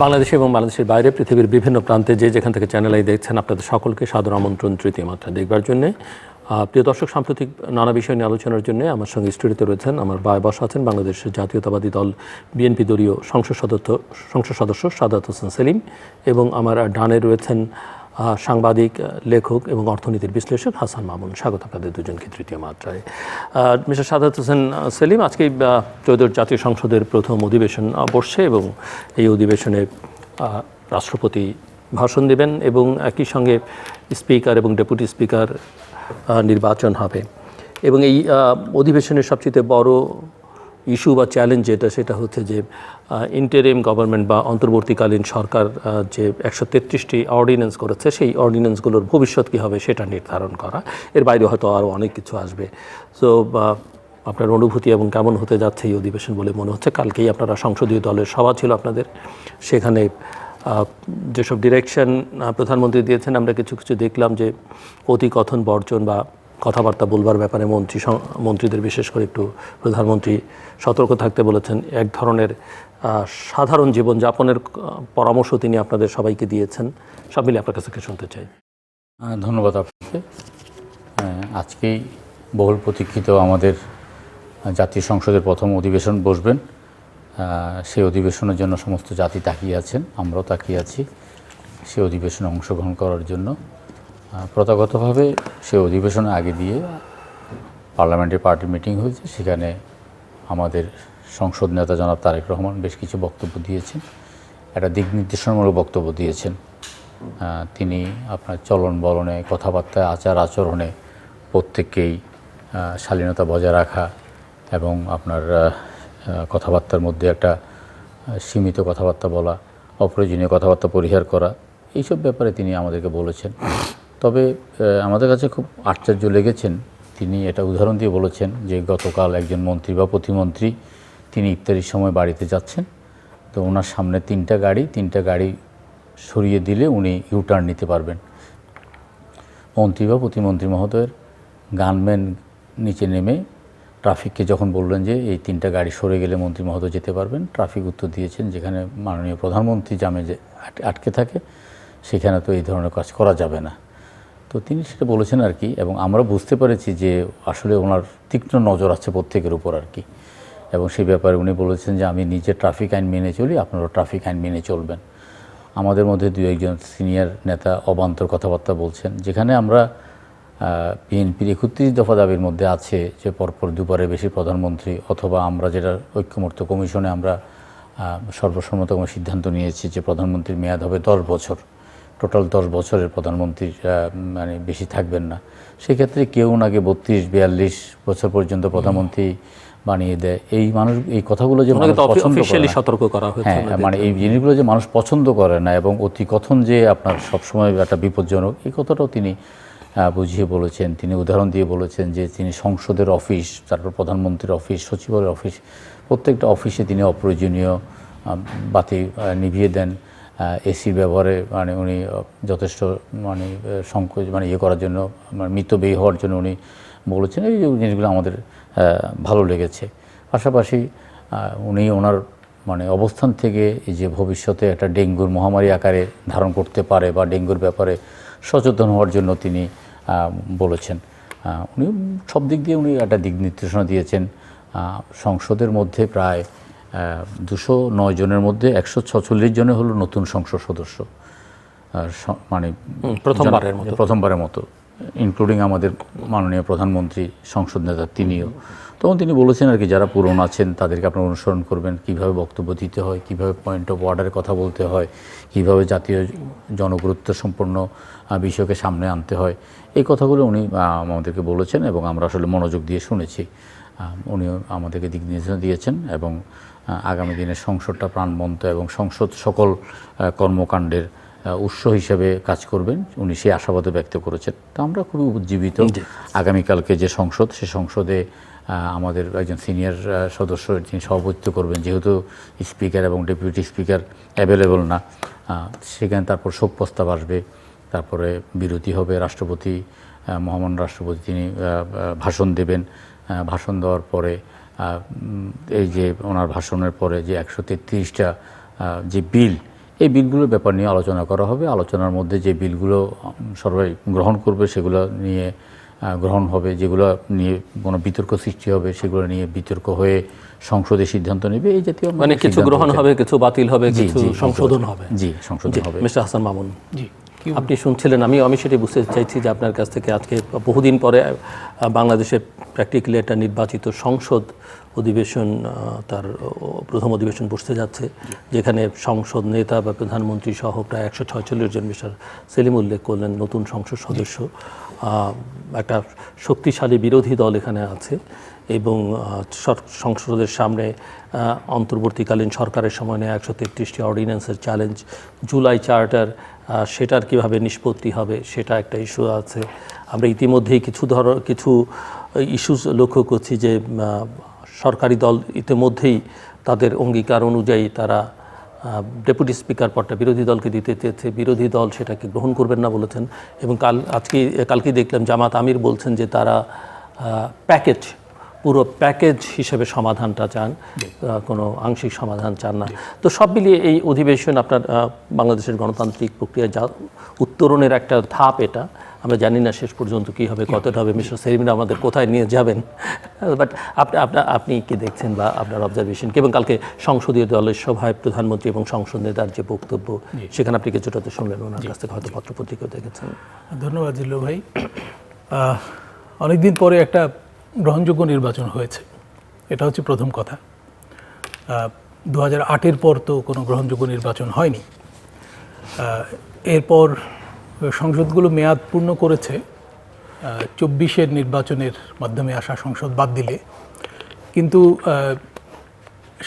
বাংলাদেশে এবং বাংলাদেশের বাইরে পৃথিবীর বিভিন্ন প্রান্তে যে যেখান থেকে চ্যানেল আই দেখছেন আপনাদের সকলকে সাদর আমন্ত্রণ তৃতীয় মাত্রা দেখবার জন্যে। প্রিয় দর্শক, সাম্প্রতিক নানা বিষয় নিয়ে আলোচনার জন্য আমার সঙ্গে স্টুডিওতে রয়েছেন, আমার বায় বসা আছেন বাংলাদেশের জাতীয়তাবাদী দল বিএনপি দলীয় সংসদ সদস্য সাদাত হোসেন সেলিম, এবং আমার ডানে রয়েছেন সাংবাদিক, লেখক এবং অর্থনীতির বিশ্লেষক হাসান মামুন। স্বাগত আপনাদের দুজনকে তৃতীয় মাত্রায়। মিস্টার সাদাত হোসেন সেলিম, আজকেই ত্রয়োদশ জাতীয় সংসদের প্রথম অধিবেশন বসছে এবং এই অধিবেশনে রাষ্ট্রপতি ভাষণ দেবেন এবং একই সঙ্গে স্পিকার এবং ডেপুটি স্পিকার নির্বাচন হবে। এবং এই অধিবেশনের সবচেয়ে বড় ইস্যু বা চ্যালেঞ্জ সেটা হচ্ছে যে ইন্টারিম গভর্নমেন্ট বা অন্তর্বর্তীকালীন সরকার যে 133টি অর্ডিন্যান্স করেছে, সেই অর্ডিন্যান্সগুলোর ভবিষ্যৎ কী হবে সেটা নির্ধারণ করা। এর বাইরে হয়তো আরও অনেক কিছু আসবে। সো আপনার অনুভূতি এবং কেমন হতে যাচ্ছে এই অধিবেশন বলে মনে হচ্ছে? কালকেই আপনারা সংসদীয় দলের সভা ছিল আপনাদের, সেখানে যেসব ডিরেকশন প্রধানমন্ত্রী দিয়েছেন, আমরা কিছু কিছু দেখলাম যে অতিকথন বর্জন বা কথাবার্তা বলবার ব্যাপারে মন্ত্রীদের বিশেষ করে একটু প্রধানমন্ত্রী সতর্ক থাকতে বলেছেন। এক ধরনের সাধারণ জীবনযাপনের পরামর্শ তিনি আপনাদের সবাইকে দিয়েছেন। সব মিলে আপনার কাছে শুনতে চাই। ধন্যবাদ আপনাকে। আজকেই বহুল প্রতীক্ষিত আমাদের জাতীয় সংসদের প্রথম অধিবেশন বসবেন। সেই অধিবেশনের জন্য সমস্ত জাতি তাকিয়ে আছেন, আমরাও তাকিয়ে আছি সেই অধিবেশনে অংশগ্রহণ করার জন্য। প্রথাগতভাবে সেই অধিবেশনের আগে দিয়ে পার্লামেন্টের পার্টি মিটিং হয়েছে, সেখানে আমাদের সংসদ নেতা জনাব তারেক রহমান বেশ কিছু বক্তব্য দিয়েছেন, একটা দিক নির্দেশনামূলক বক্তব্য দিয়েছেন। তিনি আপনার চলন বলনে, কথাবার্তায়, আচার আচরণে প্রত্যেককেই শালীনতা বজায় রাখা এবং আপনার কথাবার্তার মধ্যে একটা সীমিত কথাবার্তা বলা, অপ্রয়োজনীয় কথাবার্তা পরিহার করা, এইসব ব্যাপারে তিনি আমাদেরকে বলেছেন। তবে আমাদের কাছে খুব আশ্চর্য লেগেছেন, তিনি এটা উদাহরণ দিয়ে বলেছেন যে গতকাল একজন মন্ত্রী বা প্রতিমন্ত্রী তিনি ইফতারির সময় বাড়িতে যাচ্ছেন, তো ওনার সামনে তিনটা গাড়ি সরিয়ে দিলে উনি ইউটার্ন নিতে পারবেন। মন্ত্রী বা প্রতিমন্ত্রী মহোদয়ের গানম্যান নিচে নেমে ট্রাফিককে যখন বললেন যে এই তিনটা গাড়ি সরে গেলে মন্ত্রী মহোদয় যেতে পারবেন, ট্রাফিক উত্তর দিয়েছেন যেখানে মাননীয় প্রধানমন্ত্রী জামে যে আটকে থাকে সেখানে তো এই ধরনের কাজ করা যাবে না। তো তিনি সেটা বলেছেন আর কি, এবং আমরা বুঝতে পেরেছি যে আসলে ওনার তীক্ষ্ণ নজর আছে প্রত্যেকের উপর আর কি। এবং সেই ব্যাপারে উনি বলেছেন যে আমি নিজে ট্রাফিক আইন মেনে চলি, আপনারাও ট্রাফিক আইন মেনে চলবেন। আমাদের মধ্যে দু একজন সিনিয়র নেতা অবান্তর কথাবার্তা বলছেন, যেখানে আমরা বিএনপির 31 দফা দাবির মধ্যে আছে যে পরপর দুবারের বেশি প্রধানমন্ত্রী, অথবা আমরা যেটা ঐক্যমত্য কমিশনে আমরা সর্বসম্মতম সিদ্ধান্ত নিয়েছি যে প্রধানমন্ত্রীর মেয়াদ হবে 10 বছর, টোটাল 10 বছরের প্রধানমন্ত্রী মানে বেশি থাকবেন না। সেক্ষেত্রে কেউ নাকি 32-42 বছর পর্যন্ত প্রধানমন্ত্রী বানিয়ে দেয়। এই মানুষ এই কথাগুলো যে সতর্ক করা হয়েছে, হ্যাঁ, মানে এই জিনিসগুলো যে মানুষ পছন্দ করে না এবং অতিকথন যে আপনার সবসময় একটা বিপজ্জনক, এই কথাটাও তিনি বুঝিয়ে বলেছেন। তিনি উদাহরণ দিয়ে বলেছেন যে তিনি সংসদের অফিস, তারপর প্রধানমন্ত্রীর অফিস, সচিবের অফিস, প্রত্যেকটা অফিসে তিনি অপ্রয়োজনীয় বাতি নিভিয়ে দেন। এসির ব্যবহারে মানে উনি যথেষ্ট মানে সংকোচ মানে ইয়ে করার জন্য, মিতব্যয়ী হওয়ার জন্য উনি বলেছেন। এই জিনিসগুলো আমাদের ভালো লেগেছে। পাশাপাশি উনি ওনার মানে অবস্থান থেকে এই যে ভবিষ্যতে একটা ডেঙ্গুর মহামারী আকারে ধারণ করতে পারে বা ডেঙ্গুর ব্যাপারে সচেতন হওয়ার জন্য তিনি বলেছেন। উনি সব দিক দিয়ে উনি একটা দিক নির্দেশনা দিয়েছেন। সংসদের মধ্যে প্রায় 209 জনের মধ্যে 146 জনে হলো নতুন সংসদ সদস্য, মানে প্রথমবারের মতো, ইনক্লুডিং আমাদের মাননীয় প্রধানমন্ত্রী, সংসদ নেতা তিনিও। তখন তিনি বলেছেন আর কি, যারা পুরনো আছেন তাদেরকে আপনারা অনুসরণ করবেন, কীভাবে বক্তব্য দিতে হয়, কীভাবে পয়েন্ট অফ অর্ডারে কথা বলতে হয়, কীভাবে জাতীয় জনগুরুত্ব সম্পন্ন বিষয়কে সামনে আনতে হয়। এই কথাগুলো উনি আমাদেরকে বলেছেন এবং আমরা আসলে মনোযোগ দিয়ে শুনেছি। উনি আমাদেরকে দিক নির্দেশনা দিয়েছেন এবং আগামী দিনে সংসদটা প্রাণবন্ত এবং সংসদ সকল কর্মকাণ্ডের উৎস হিসেবে কাজ করবেন, উনি সেই আশাবাদও ব্যক্ত করেছেন। তো আমরা খুবই উজ্জীবিত। আগামীকালকে যে সংসদ, সে সংসদে আমাদের একজন সিনিয়র সদস্য যিনি সভাপতিত্ব করবেন, যেহেতু স্পিকার এবং ডেপুটি স্পিকার অ্যাভেলেবল না, সেখানে তারপর শোক প্রস্তাব আসবে, তারপরে বিরতি হবে, রাষ্ট্রপতি, মহামান্য রাষ্ট্রপতি তিনি ভাষণ দেবেন। ভাষণ দেওয়ার পরে এই যে ওনার ভাষণের পরে যে 133টা যে বিল, এই বিলগুলোর ব্যাপার নিয়ে আলোচনা করা হবে। আলোচনার মধ্যে যে বিলগুলো সবাই গ্রহণ করবে সেগুলো নিয়ে গ্রহণ হবে, যেগুলো নিয়ে কোনো বিতর্ক সৃষ্টি হবে সেগুলো নিয়ে বিতর্ক হয়ে সংসদে সিদ্ধান্ত নেবে। এই জাতীয় মানে কিছু গ্রহণ হবে, কিছু বাতিল হবে, কিছু সংশোধন হবে। জি, সংশোধন হবে। মিস্টার হাসান মামুন, জি, আপনি শুনছিলেন, আমি সেটাই বুঝতে চাইছি যে আপনার কাছ থেকে আজকে বহুদিন পরে বাংলাদেশের প্র্যাকটিক্যালি একটা নির্বাচিত সংসদ অধিবেশন তার প্রথম অধিবেশন বসতে যাচ্ছে, যেখানে সংসদ নেতা বা প্রধানমন্ত্রী সহ প্রায় 146 জন, মিস্টার সেলিম উল্লেখ করলেন, নতুন সংসদ সদস্য, একটা শক্তিশালী বিরোধী দল এখানে আছে এবং সংসদের সামনে অন্তর্বর্তীকালীন সরকারের সময় নেয় 133টি অর্ডিন্যান্সের চ্যালেঞ্জ, জুলাই চার্টার সেটার কিভাবে নিষ্পত্তি হবে সেটা একটা ইস্যু আছে। আমরা ইতিমধ্যেই কিছু ইস্যুস লক্ষ্য করছি যে সরকারি দল ইতিমধ্যেই তাদের অঙ্গীকার অনুযায়ী তারা ডেপুটি স্পিকার পদটা বিরোধী দলকে দিতে চেয়েছে, বিরোধী দল সেটাকে গ্রহণ করবেন না বলেছেন। এবং কালকে দেখলাম জামাত আমির বলছেন যে তারা পুরো প্যাকেজ হিসেবে সমাধানটা চান, কোনো আংশিক সমাধান চান না। তো সব মিলিয়ে এই অধিবেশন আপনার বাংলাদেশের গণতান্ত্রিক প্রক্রিয়া উত্তরণের একটা ধাপ এটা। আমরা জানি না শেষ পর্যন্ত কী হবে, কতটা হবে, মিস্টার সেলিম আমাদের কোথায় নিয়ে যাবেন, বাট আপনি কি দেখছেন বা আপনার অবজারভেশন কি? এবং কালকে সংসদীয় দলের সভায় প্রধানমন্ত্রী এবং সংসদ নেতার যে বক্তব্য সেখানে আপনি কিছুটা তো শুনলেন, ওনার কাছ থেকে হয়তো পত্রপত্রিকাও দেখেছেন। ধন্যবাদ জিল্লু ভাই। অনেকদিন পরে একটা গ্রহণযোগ্য নির্বাচন হয়েছে, এটা হচ্ছে প্রথম কথা। 2008-এর পর তো কোনো গ্রহণযোগ্য নির্বাচন হয়নি। এরপর সংসদগুলো মেয়াদ পূর্ণ করেছে 24-এর নির্বাচনের মাধ্যমে আসা সংসদ বাদ দিলে, কিন্তু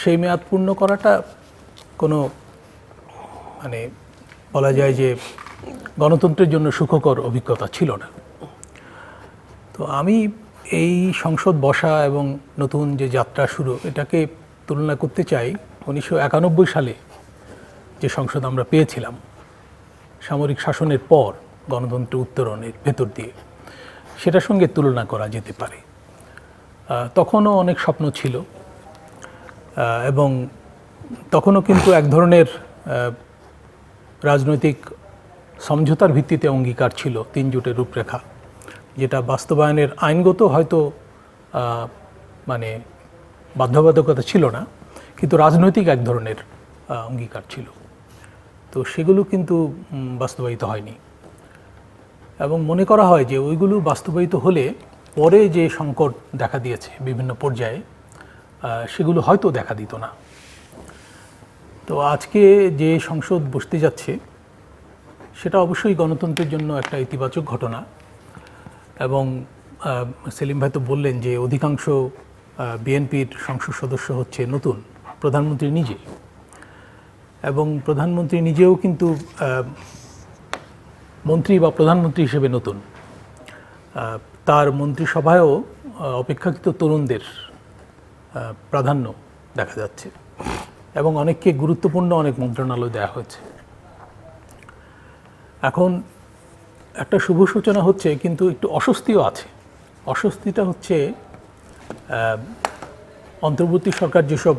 সেই মেয়াদ পূর্ণ করাটা কোনো মানে বলা যায় যে গণতন্ত্রের জন্য সুখকর অভিজ্ঞতা ছিল না। তো আমি এই সংসদ বসা এবং নতুন যে যাত্রা শুরু, এটাকে তুলনা করতে চাই 1991 সালে যে সংসদ আমরা পেয়েছিলাম সামরিক শাসনের পর গণতন্ত্র উত্তরণের ভেতর দিয়ে, সেটার সঙ্গে তুলনা করা যেতে পারে। তখনও অনেক স্বপ্ন ছিল এবং তখনও কিন্তু এক ধরনের রাজনৈতিক সমঝোতার ভিত্তিতে অঙ্গীকার ছিল, 3 জোটের রূপরেখা, যেটা বাস্তবায়নের আইনগত হয়তো মানে বাধ্যবাধকতা ছিল না, কিন্তু রাজনৈতিক এক ধরনের অঙ্গীকার ছিল। তো সেগুলো কিন্তু বাস্তবায়িত হয়নি এবং মনে করা হয় যে ওইগুলো বাস্তবায়িত হলে পরে যে সংকট দেখা দিয়েছে বিভিন্ন পর্যায়ে, সেগুলো হয়তো দেখা দিত না। তো আজকে যে সংসদ বসতে যাচ্ছে সেটা অবশ্যই গণতন্ত্রের জন্য একটা ইতিবাচক ঘটনা। এবং সেলিম ভাই তো বললেন যে অধিকাংশ বিএনপির সংসদ সদস্য হচ্ছে নতুন, প্রধানমন্ত্রী নিজে, এবং প্রধানমন্ত্রী নিজেও কিন্তু মন্ত্রী বা প্রধানমন্ত্রী হিসেবে নতুন। তার মন্ত্রিসভায়ও অপেক্ষাকৃত তরুণদের প্রাধান্য দেখা যাচ্ছে এবং অনেককে গুরুত্বপূর্ণ অনেক মন্ত্রণালয় দেওয়া হয়েছে। এখন একটা শুভ সূচনা হচ্ছে, কিন্তু একটু অস্বস্তিও আছে। অস্বস্তিটা হচ্ছে অন্তর্বর্তী সরকার যেসব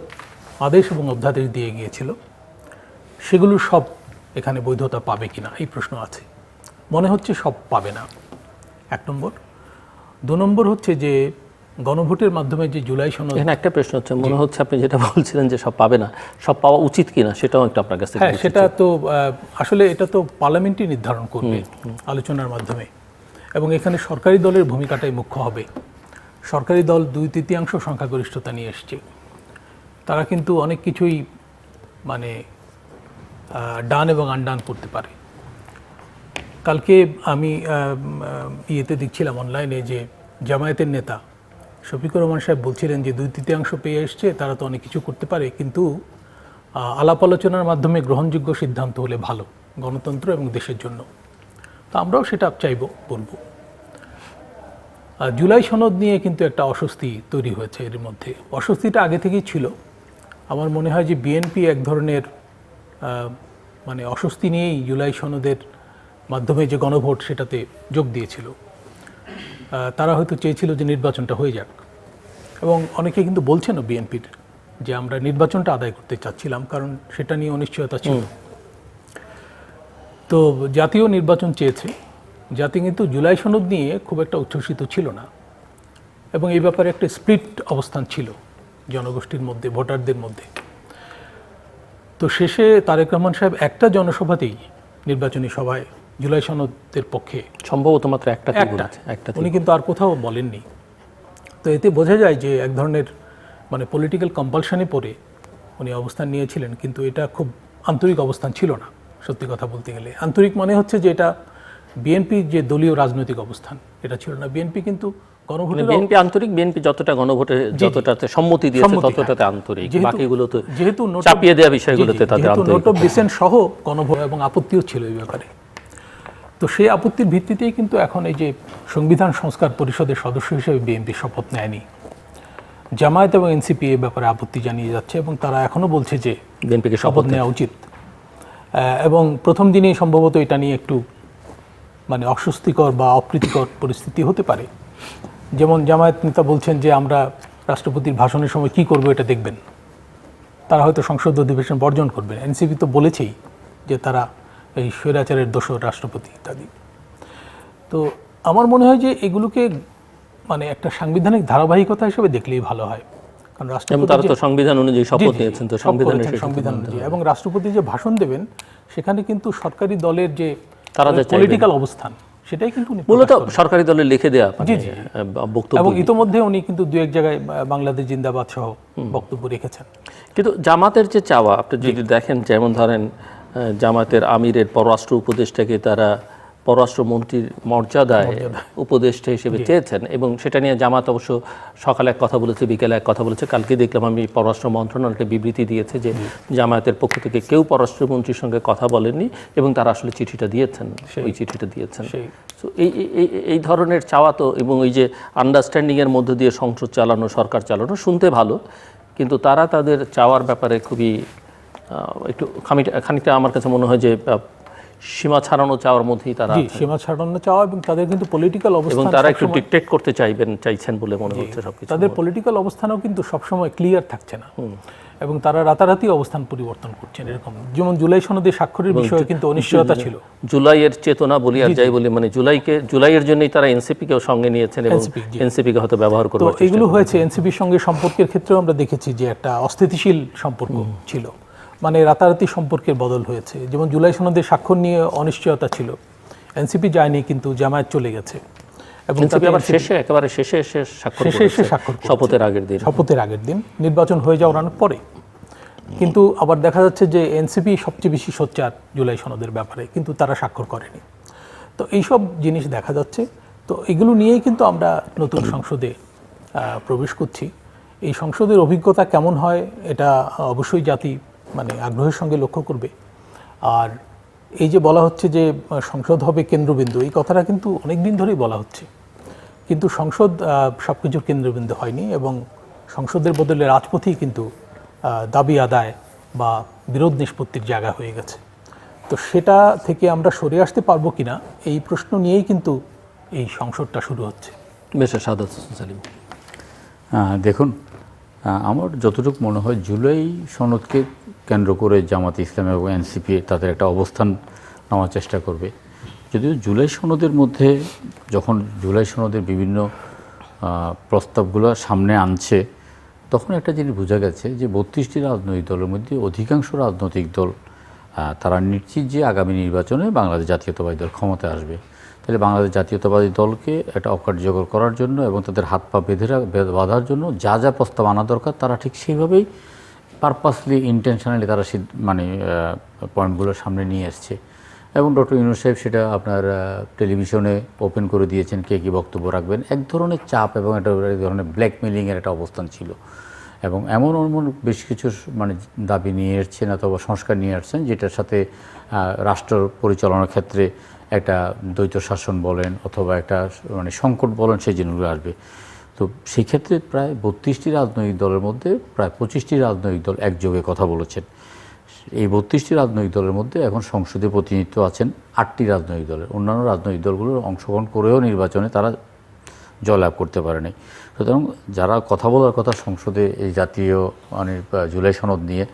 আদেশ এবং অধ্যাদেশ দিয়ে গিয়েছিল সেগুলো সব এখানে বৈধতা পাবে কিনা এই প্রশ্ন আছে। মনে হচ্ছে সব পাবে না, 1 নম্বর। 2 নম্বর হচ্ছে যে গণভোটের মাধ্যমে যে জুলাই সনদ, এখানে একটা প্রশ্ন হচ্ছে, মনে হচ্ছে আপনি যেটা বলছিলেন যে সব পাবে না, সব পাওয়া উচিত কিনা সেটাও একটা আপনার কাছে। হ্যাঁ, সেটা তো আসলে এটা তো পার্লামেন্টই নির্ধারণ করবে আলোচনার মাধ্যমে, এবং এখানে সরকারি দলের ভূমিকাটাই মুখ্য হবে। সরকারি দল 2/3 সংখ্যাগরিষ্ঠতা নিয়ে এসছে, তারা কিন্তু অনেক কিছুই মানে ডান এবং আনডান করতে পারে। কালকে আমি ইয়েতে দেখছিলাম অনলাইনে যে জামায়াতের নেতা শফিকুর রহমান সাহেব বলছিলেন যে 2/3 পেয়ে এসছে, তারা তো অনেক কিছু করতে পারে, কিন্তু আলাপ আলোচনার মাধ্যমে গ্রহণযোগ্য সিদ্ধান্ত হলে ভালো গণতন্ত্র এবং দেশের জন্য। তো আমরাও সেটা চাইব, বলবো। জুলাই সনদ নিয়ে কিন্তু একটা অস্বস্তি তৈরি হয়েছে এর মধ্যে। অস্বস্তিটা আগে থেকেই ছিল। আমার মনে হয় যে বিএনপি এক ধরনের মানে অস্বস্তি নিয়েই জুলাই সনদের মাধ্যমে যে গণভোট সেটাতে যোগ দিয়েছিল। তারা হয়তো চেয়েছিল যে নির্বাচনটা হয়ে যাক, এবং অনেকে কিন্তু বলছেনও বিএনপির যে আমরা নির্বাচনটা আদায় করতে চাচ্ছিলাম, কারণ সেটা নিয়ে অনিশ্চয়তা ছিল। তো জাতীয় নির্বাচন চেয়েছে, জাতি কিন্তু জুলাই সনদ নিয়ে খুব একটা উচ্ছ্বসিত ছিল না, এবং এই ব্যাপারে একটা স্প্লিট অবস্থান ছিল জনগোষ্ঠীর মধ্যে, ভোটারদের মধ্যে। তো শেষে তারেক রহমান সাহেব একটা জনসভাতেই, নির্বাচনী সভায়, জুলাই সনদের পক্ষে, সম্ভবত মাত্র একটা উনি কিন্তু আর কোথাও বলেননি। তো এতে বোঝা যায় যে এক ধরনের মানে পলিটিক্যাল কম্পালশনে পড়ে উনি অবস্থান নিয়েছিলেন, কিন্তু এটা খুব আন্তরিক অবস্থান ছিল না। সত্যি কথা বলতে গেলে আন্তরিক মানে হচ্ছে যে এটা বিএনপির যে দলীয় রাজনৈতিক অবস্থান, এটা ছিল না। বিএনপি কিন্তু গণভোটে, বিএনপি আন্তরিক, বিএনপি যতটা গণভোটে যতটাতে সম্মতি দিয়েছে ততটাতে আন্তরিক, বাকিগুলো তো যেহেতু চাপিয়ে দেওয়া বিষয়গুলোতে তাদের আন্তরিক। নোট অফ ডিসেন্ট সহ গণভোট এবং আপত্তিও ছিল এই ব্যাপারে। তো সেই আপত্তির ভিত্তিতেই কিন্তু এখন এই যে সংবিধান সংস্কার পরিষদের সদস্য হিসেবে বিএনপি শপথ নেয়নি। জামায়াত এবং এনসিপি এই ব্যাপারে আপত্তি জানিয়ে যাচ্ছে, এবং তারা এখনও বলছে যে বিএনপিকে শপথ নেওয়া উচিত। এবং প্রথম দিনেই সম্ভবত এটা নিয়ে একটু মানে অস্বস্তিকর বা অপ্রীতিকর পরিস্থিতি হতে পারে। যেমন জামায়াত নেতা বলছেন যে আমরা রাষ্ট্রপতির ভাষণের সময় কি করব এটা দেখবেন, তারা হয়তো সংসদ অধিবেশন বর্জন করবেন। এনসিপি তো বলেছেই যে তারা এই স্বৈরাচারের দোষর রাষ্ট্রপতি ইত্যাদি। তো আমার মনে হয় যে এগুলোকে মানে একটা সাংবিধানিক ধারাবাহিকতা হিসেবে দেখলেই ভালো হয়, কারণ তারা তো সংবিধান অনুযায়ী শপথ নিয়েছেন, তো সংবিধান অনুযায়ী, এবং রাষ্ট্রপতি যে ভাষণ দেবেন সেখানে কিন্তু সরকারি দলের যে তারা পলিটিক্যাল অবস্থান সেটাই কিন্তু মূলত সরকারি দলের লিখে দেওয়া বক্তব্য। এবং ইতোমধ্যে উনি কিন্তু দু এক জায়গায় বাংলাদেশ জিন্দাবাদ সহ বক্তব্য রেখেছেন। কিন্তু জামাতের যে চাওয়া, আপনি যদি দেখেন, যেমন ধরেন জামাতের আমিরের পররাষ্ট্র উপদেষ্টাকে তারা পররাষ্ট্রমন্ত্রীর মর্যাদায় উপদেষ্টা হিসেবে চেয়েছেন, এবং সেটা নিয়ে জামাত অবশ্য সকালে এক কথা বলেছে, বিকেলে এক কথা বলেছে। কালকে দেখলাম আমি পররাষ্ট্র মন্ত্রণালয় একটা বিবৃতি দিয়েছে যে জামায়াতের পক্ষ থেকে কেউ পররাষ্ট্রমন্ত্রীর সঙ্গে কথা বলেননি, এবং তারা আসলে চিঠিটা দিয়েছেন, ওই চিঠিটা দিয়েছেন। তো এই ধরনের চাওয়া তো, এবং ওই যে আন্ডারস্ট্যান্ডিংয়ের মধ্য দিয়ে সংসদ চালানো, সরকার চালানো, শুনতে ভালো, কিন্তু তারা তাদের চাওয়ার ব্যাপারে খুবই একটু খানিকটা আমার কাছে মনে হয় যে সীমা ছাড়ানো চাওয়ার মধ্যেই তারা, সীমা ছাড়ানো চাওয়া, এবং তাদের কিন্তু পলিটিক্যাল অবস্থান, এবং তারা একটু ডিকটেট করতে চাইছেন বলে মনে হচ্ছে সবকিছু। তাদের পলিটিক্যাল অবস্থানও কিন্তু সবসময় ক্লিয়ার থাকছে না, এবং তারা রাতারাতি অবস্থান পরিবর্তন করছেন। এরকম যেমন জুলাই সনদে স্বাক্ষরের বিষয়ে কিন্তু অনিশ্চয়তা ছিল। জুলাইয়ের চেতনা বলি আর যাই বলি, মানে জুলাইয়ের জন্যই তারা এনসিপিকেও সঙ্গে নিয়েছেন, এবং এনসিপিকে হয়তো ব্যবহার করতে। তো এগুলো হয়েছে। এনসিপির সঙ্গে সম্পর্কের ক্ষেত্রেও আমরা দেখেছি যে একটা অস্থিতিশীল সম্পর্ক ছিল, মানে রাতারাতি সম্পর্কের বদল হয়েছে। যেমন জুলাই সনদে স্বাক্ষর নিয়ে অনিশ্চয়তা ছিল, এনসিপি যায়নি কিন্তু জামায়াত চলে গেছে, এবং একেবারে শেষে এসে স্বাক্ষর শপথের আগের দিন নির্বাচন হয়ে যাওয়ার অনেক পরে। কিন্তু আবার দেখা যাচ্ছে যে এনসিপি সবচেয়ে বেশি সোচ্চার জুলাই সনদের ব্যাপারে, কিন্তু তারা স্বাক্ষর করেনি। তো এইসব জিনিস দেখা যাচ্ছে। তো এগুলো নিয়েই কিন্তু আমরা নতুন সংসদে প্রবেশ করছি। এই সংসদের অভিজ্ঞতা কেমন হয় এটা অবশ্যই জাতি মানে আগ্রহের সঙ্গে লক্ষ্য করবে। আর এই যে বলা হচ্ছে যে সংসদ হবে কেন্দ্রবিন্দু, এই কথাটা কিন্তু অনেক দিন ধরেই বলা হচ্ছে, কিন্তু সংসদ সব কিছুর কেন্দ্রবিন্দু হয়নি, এবং সংসদের বদলে রাজপথেই কিন্তু দাবি আদায় বা বিরোধ নিষ্পত্তির জায়গা হয়ে গেছে। তো সেটা থেকে আমরা সরে আসতে পারবো কিনা এই প্রশ্ন নিয়েই কিন্তু এই সংসদটা শুরু হচ্ছে। দেখুন, আমার যতটুকু মনে হয় জুলাই সনদকে কেন্দ্র করে জামাতে ইসলাম এবং এনসিপি তাদের একটা অবস্থান নেওয়ার চেষ্টা করবে। যদিও জুলাই সনদের মধ্যে যখন জুলাই সনদের বিভিন্ন প্রস্তাবগুলো সামনে আনছে, তখন একটা জিনিস বোঝা গেছে যে 32টি রাজনৈতিক দলের মধ্যে অধিকাংশ রাজনৈতিক দল তারা নিশ্চিত যে আগামী নির্বাচনে বাংলাদেশ জাতীয়তাবাদী দল ক্ষমতায় আসবে। তাহলে বাংলাদেশ জাতীয়তাবাদী দলকে এটা অকার্যকর করার জন্য এবং তাদের হাত পা বাঁধার জন্য যা যা প্রস্তাব আনা দরকার, তারা ঠিক সেইভাবেই পারপাসলি ইন্টেনশনালি তারা মানে পয়েন্টগুলো সামনে নিয়ে এসছে। এবং ডক্টর ইউনূস সাহেব সেটা আপনার টেলিভিশনে ওপেন করে দিয়েছেন কে কী বক্তব্য রাখবেন। এক ধরনের চাপ এবং একটা ধরনের ব্ল্যাকমেলিংয়ের একটা অবস্থান ছিল, এবং এমন বেশ কিছু মানে দাবি নিয়ে এসছেন অথবা সংস্কার নিয়ে আসছেন, যেটার সাথে রাষ্ট্র পরিচালনার ক্ষেত্রে একটা দ্বৈত শাসন বলেন অথবা একটা মানে সংকট বলেন, সেই জিনিসগুলো আসবে। তো সেই ক্ষেত্রে প্রায় 32টি রাজনৈতিক দলের মধ্যে প্রায় 25টি রাজনৈতিক দল একযোগে কথা বলেছেন। এই 32টি রাজনৈতিক দলের মধ্যে এখন সংসদে প্রতিনিধিত্ব আছেন 8টি রাজনৈতিক দলের। অন্যান্য রাজনৈতিক দলগুলোর অংশগ্রহণ করেও নির্বাচনে তারা জয়লাভ করতে পারেনি। সুতরাং যারা কথা বলার কথা সংসদে এই জাতীয় মানে জুলাই সনদ নিয়ে,